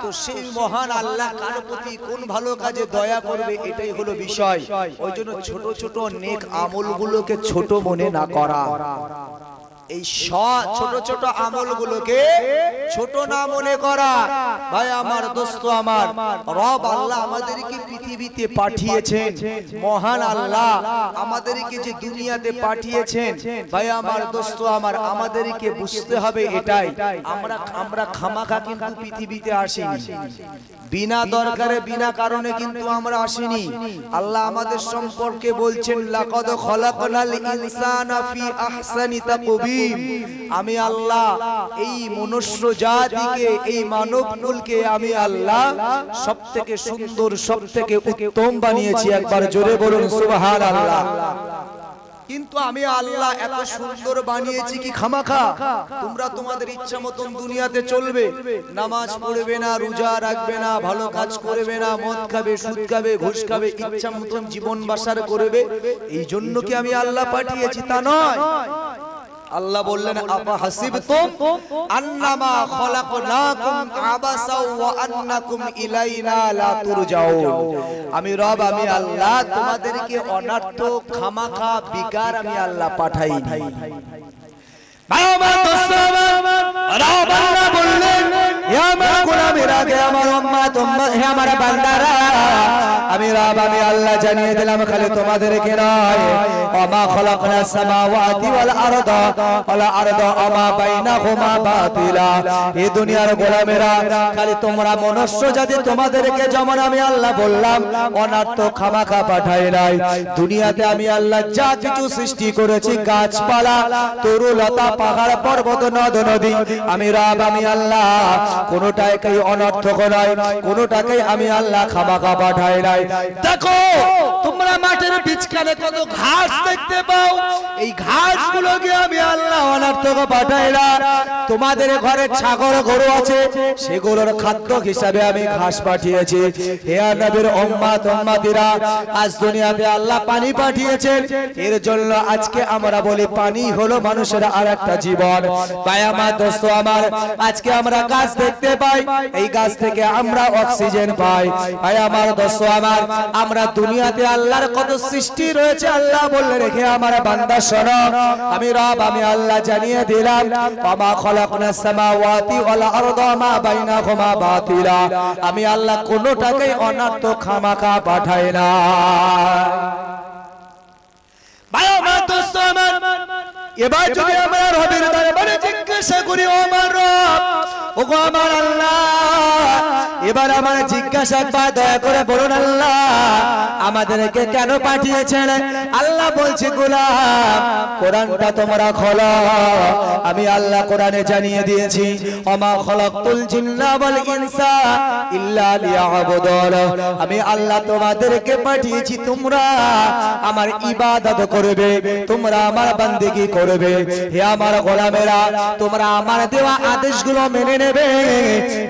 তো সেই মহান আল্লাহ কার প্রতি কোন ভালো কাজে দয়া করবে এটাই হলো বিষয়। ওই জন্য ছোট ছোট নেক আমলগুলোকে ছোট মনে না করা, এই ছোট ছোট আমলগুলোকে ছোট না মনে করা। ভাই আমার, দোস্ত আমার, রব আল্লাহ আমাদেরকে পৃথিবীতে পাঠিয়েছেন, মহান আল্লাহ আমাদেরকে যে দুনিয়াতে পাঠিয়েছেন, ভাই আমার, দোস্ত আমার, আমাদেরকে বুঝতে হবে এটাই, আমরা খামাখা কিন্তু পৃথিবীতে আসিনি, বিনা দরকারে বিনা কারণে কিন্তু আমরা আসিনি। আল্লাহ আমাদের সম্পর্কে বলছেন লাকাদ খলাকনাল ইনসানা ফি আহসানি তাকবীম। আমি আল্লাহ এই মনুষ্য জাতিকে, এই মানব কুলকে আমি আল্লাহ সবথেকে সুন্দর, সবথেকে উত্তম বানিয়েছি। একবার জোরে বলুন সুবহানাল্লাহ। কিন্তু আমি আল্লাহ এত সুন্দর বানিয়েছি কি খামাখা তোমরা তোমাদের ইচ্ছা মতন দুনিয়াতে চলবে, নামাজ পড়বে না, রোজা রাখবে না, ভালো কাজ করবে না, মদ খাবে, সুদ খাবে, ঘুষ খাবে, ইচ্ছা মতন জীবন বাসার করবে, এই জন্য কি আমি আল্লাহ পাঠিয়েছি? তা নয়। আল্লাহ বললেন আফা হাসিবতুম আন্নামা খলাকনাকুম আবাসা ওয়া আন্নাকুম ইলাইনা লা তুরজাউন। আমি রব, আমি আল্লাহ তোমাদেরকে অনর্থক খামাখা বেকার আমি আল্লাহ পাঠাইনি। বাবা দোস্তারা, রব আল্লাহ বললেন হে আমার গোলামেরা, হে আমার উম্মত, হে আমার বান্দারা, আমি রব, আমি আল্লাহ জানিয়ে দিলাম খালি তোমাদেরকে নয়, ওমা খলাকনাস সামাওয়াতি ওয়াল আরদা ওমা বাইনাহুমা বাতিলা। এই দুনিয়ার গোলামেরা, খালি তোমরা মনুষ্য জাতি, তোমাদেরকে যেমন আমি আল্লাহ বললাম অনর্থক খামাখা পাঠাই নাই। দুনিয়াতে আমি আল্লাহ যা কিছু সৃষ্টি করেছি, গাছপালা, তরুলতা, পাহাড়, পর্বত, নদ নদী, আমি রব, আমি আল্লাহ কোনটাকেই অনর্থক নয়, কোনটাকেই আমি আল্লাহ খামাখা পাঠাই নাই। দেখো তোমরা মাঠের বিচখানে কত ঘাস দেখতে পাও, এই ঘাসগুলোকে আমি আল্লাহ অনর্থক পাঠাই না। তোমাদের ঘরে ছাগল গরু আছে, সেগুলোর খাদ্য হিসাবে আমি ঘাস পাঠিয়েছি। হে নবীর উম্মত উম্মতিরা, আজ দুনিয়াতে আল্লাহ পানি পাঠিয়েছেন, এর জন্য আজকে আমরা বলি পানি হলো মানুষের আরেকটা জীবন। ভাই আমার, দোস্ত আমার, আজকে আমরা গাছ দেখতে পাই, এই গাছ থেকে আমরা অক্সিজেন পাই। ভাই আমার, দোস্ত আমার, আমরা দুনিয়াতে আল্লাহর কত সৃষ্টি রয়েছে, আল্লাহ বললে রেখে আমার বান্দা শোনো, আমি রব, আমি আল্লাহ জানিয়ে দিলাম ওমা খলাকনাস সামাওয়াতি ওয়াল আরদা ওমা বাইনাহুমা বাতিলা। আমি আল্লাহ কোনটাকেই অনর্থক খামাখা পাঠাই না। ভাই আমার, দোস্ত আমার, এবার যদি আমরা রবের দরবারে জিজ্ঞাসা করি, ও আমার রব, ও গো আমার আল্লাহ, এবার আমার জিজ্ঞাসা একবার দয়া করে বলুন আল্লাহ আমাদেরকে কেন পাঠিয়েছেন? আল্লাহ বলছে গোলাম, কোরআনটা তোমরা খোলো, আমি আল্লাহ কোরআনে জানিয়ে দিয়েছি ওমা খলাকতুল জিন্না ওয়াল ইনসা ইল্লা লিয়াবুদুন। আমি আল্লাহ তোমাদেরকে পাঠিয়েছি তোমরা আমার ইবাদত করবে, তোমরা আমার বান্দেগি করবে। হে আমার গোলামেরা, তোমরা আমার দেওয়া আদেশগুলো মেনে নেবে,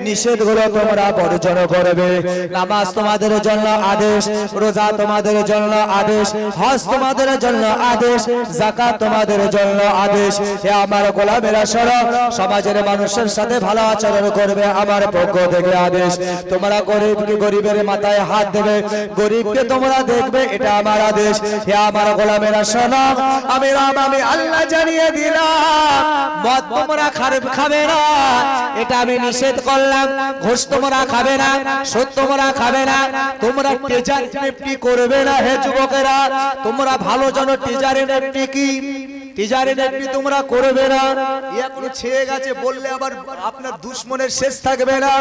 নিষেধগুলো তোমরা বর্জন করবে। নামাজ তোমাদের জন্য আদেশ, রোজা তোমাদের জন্য আদেশ, হজ তোমাদের জন্য আদেশ, যাকাত তোমাদের জন্য আদেশ। হে আমার গোলামেরা শোনো, সমাজের মানুষের সাথে ভালো আচরণ করবে আমার পক্ষ থেকে আদেশ। তোমরা গরিবকে গরিবের মাথায় হাত দেবে, গরিবকে তোমরা দেখবে, এটা আমার আদেশ। হে আমার গোলামেরা শোনো, আমি রব, আমি আল্লাহ জানিয়ে দিলাম মদ তোমরা খাবে না, এটা আমি নিষেধ করলাম। ঘুষ তোমরা খাবে খাবে না, সুদ তোমরা খাবে না, তোমরা টেজার এনএফটি করবে না। হে যুবকেরা, তোমরা ভালো জানো টেজার এনএফটি কি। টেজার এনএফটি তোমরা করবে না। এখন ছেয়ে গেছে বললে আবার আপনার দুশমনের শেষ থাকবে না।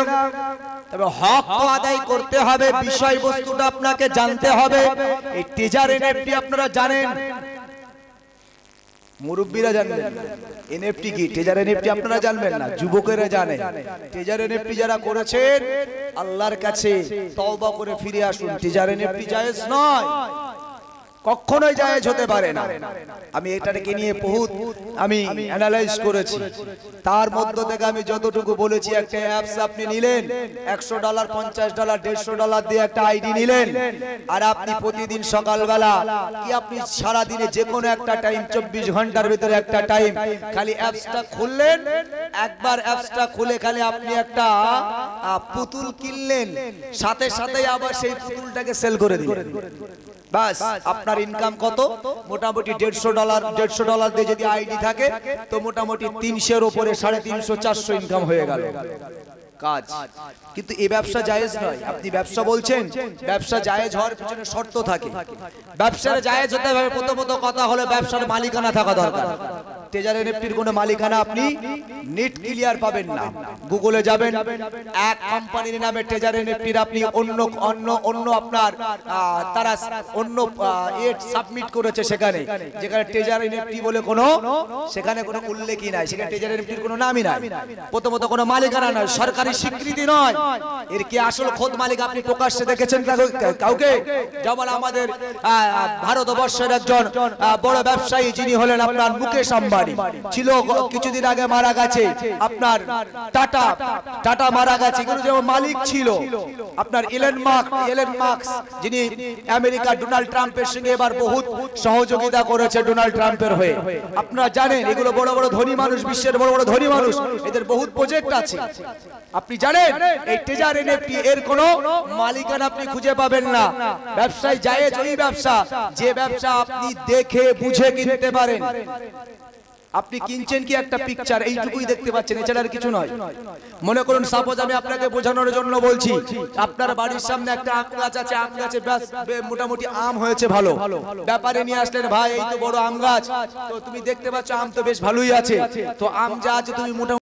তবে হক তো আদায় করতে হবে, বিষয়বস্তুটা আপনাকে জানতে হবে। এই টেজার এনএফটি আপনারা জানেন, মুরব্বীরা জানবেন এনএফটি কি, টেজার এনএফটি আপনারা জানবেন না, যুবকেরা জানে। টেজার এনএফটি যারা করেছেন আল্লাহর কাছে তওবা করে ফিরে আসুন। টেজার এনএফটি জায়েজ নয়, কখনোই জায়েজ হতে পারে না। আমি এটাকে নিয়ে বহুত আমি অ্যানালাইজ করেছি, তার মধ্য থেকে আমি যতটুকু বলেছি, একটা অ্যাপস আপনি নিলেন $100, $50, $150 দিয়ে একটা আইডি নিলেন, আর আপনি প্রতিদিন সকালবেলা কি আপনি সারা দিনে যে কোনো একটা টাইম 24 ঘন্টার ভিতরে একটা টাইম খালি অ্যাপসটা খুললেন, একবার অ্যাপসটা খুলে খালি আপনি একটা পুতুল কিনলেন, সাথে সাথে আবার সেই পুতুলটাকে সেল করে দিলেন। বাস আপনার ইনকাম কত? মোটামুটি $150 দিয়ে যদি আইডি থাকে তো মোটামুটি 300-এর উপরে 350-400 ইনকাম হয়ে গেল কাজ। কিন্তু এই ব্যবসা জায়েজ নয়। আপনি ব্যবসা বলছেন, ব্যবসা জায়েজ হওয়ার পিছনে শর্ত থাকে। ব্যবসার জায়েজ হতে হবে, প্রথমত কথা হলো ব্যবসার মালিকানা থাকা দরকার। টেজার এনএফটির কোনো মালিকানা আপনি নেট ক্লিয়ার পাবেন না। গুগলে যাবেন, এক কোম্পানির নামে টেজার এনএফটির আপনি অন্য আপনার তারা অন্য এড সাবমিট করেছে সেখানে, যেখানে টেজার এনএফটি বলে সেখানে কোনো উল্লেখই নাই, সেখানে টেজার এনএফটির কোনো নামই নাই। প্রথমত কোনো মালিকানা নয়, সরকারি স্বীকৃতি নয়। এর কি আসল খোদ মালিক আপনি প্রকাশ্যে দেখেছেন কাউকে? যেমন আমাদের ভারতবর্ষের একজন বড় ব্যবসায়ী যিনি হলেন আপনার মুকেশ আম্বানি, ছিল কিছুদিন আগে মারা গেছে আপনার টাটা মারা গেছে, কিন্তু যে মালিক ছিল আপনার এলেন মাস্ক, যিনি আমেরিকা ডোনাল্ড ট্রাম্পের সঙ্গে এবার বহুত সহযোগিতা করেছে ডোনাল্ড ট্রাম্পের হয়ে। আপনারা জানেন এগুলো বড় বড় ধনী মানুষ, বিশ্বের বড় বড় ধনী মানুষ, এদের বহুত প্রজেক্ট আছে। আপনি জানেন এই টেজার এনএফটি এর কোনো মালিকানা আপনি খুঁজে পাবেন না। ব্যবসায় জায়েজ ওই ব্যবসা যে ব্যবসা আপনি দেখে বুঝে কিনতে পারেন। আপনি কিনছেন কি একটা পিকচার, এইটুকুই দেখতে পাচ্ছেন, এছাড়া আর কিছু নয়। মনে করুন সাপোজ আমি আপনাকে বোঝানোর জন্য বলছি, আপনার বাড়ির সামনে একটা আম গাছ আছে, আম গাছে মোটামুটি আম হয়েছে ভালো, ব্যাপারে নিয়ে আসলেন, ভাই এই তো বড় আম গাছ, তো তুমি দেখতে পাচ্ছ আম তো বেশ ভালোই আছে, তো আম যা আছে তুমি মোটামুটি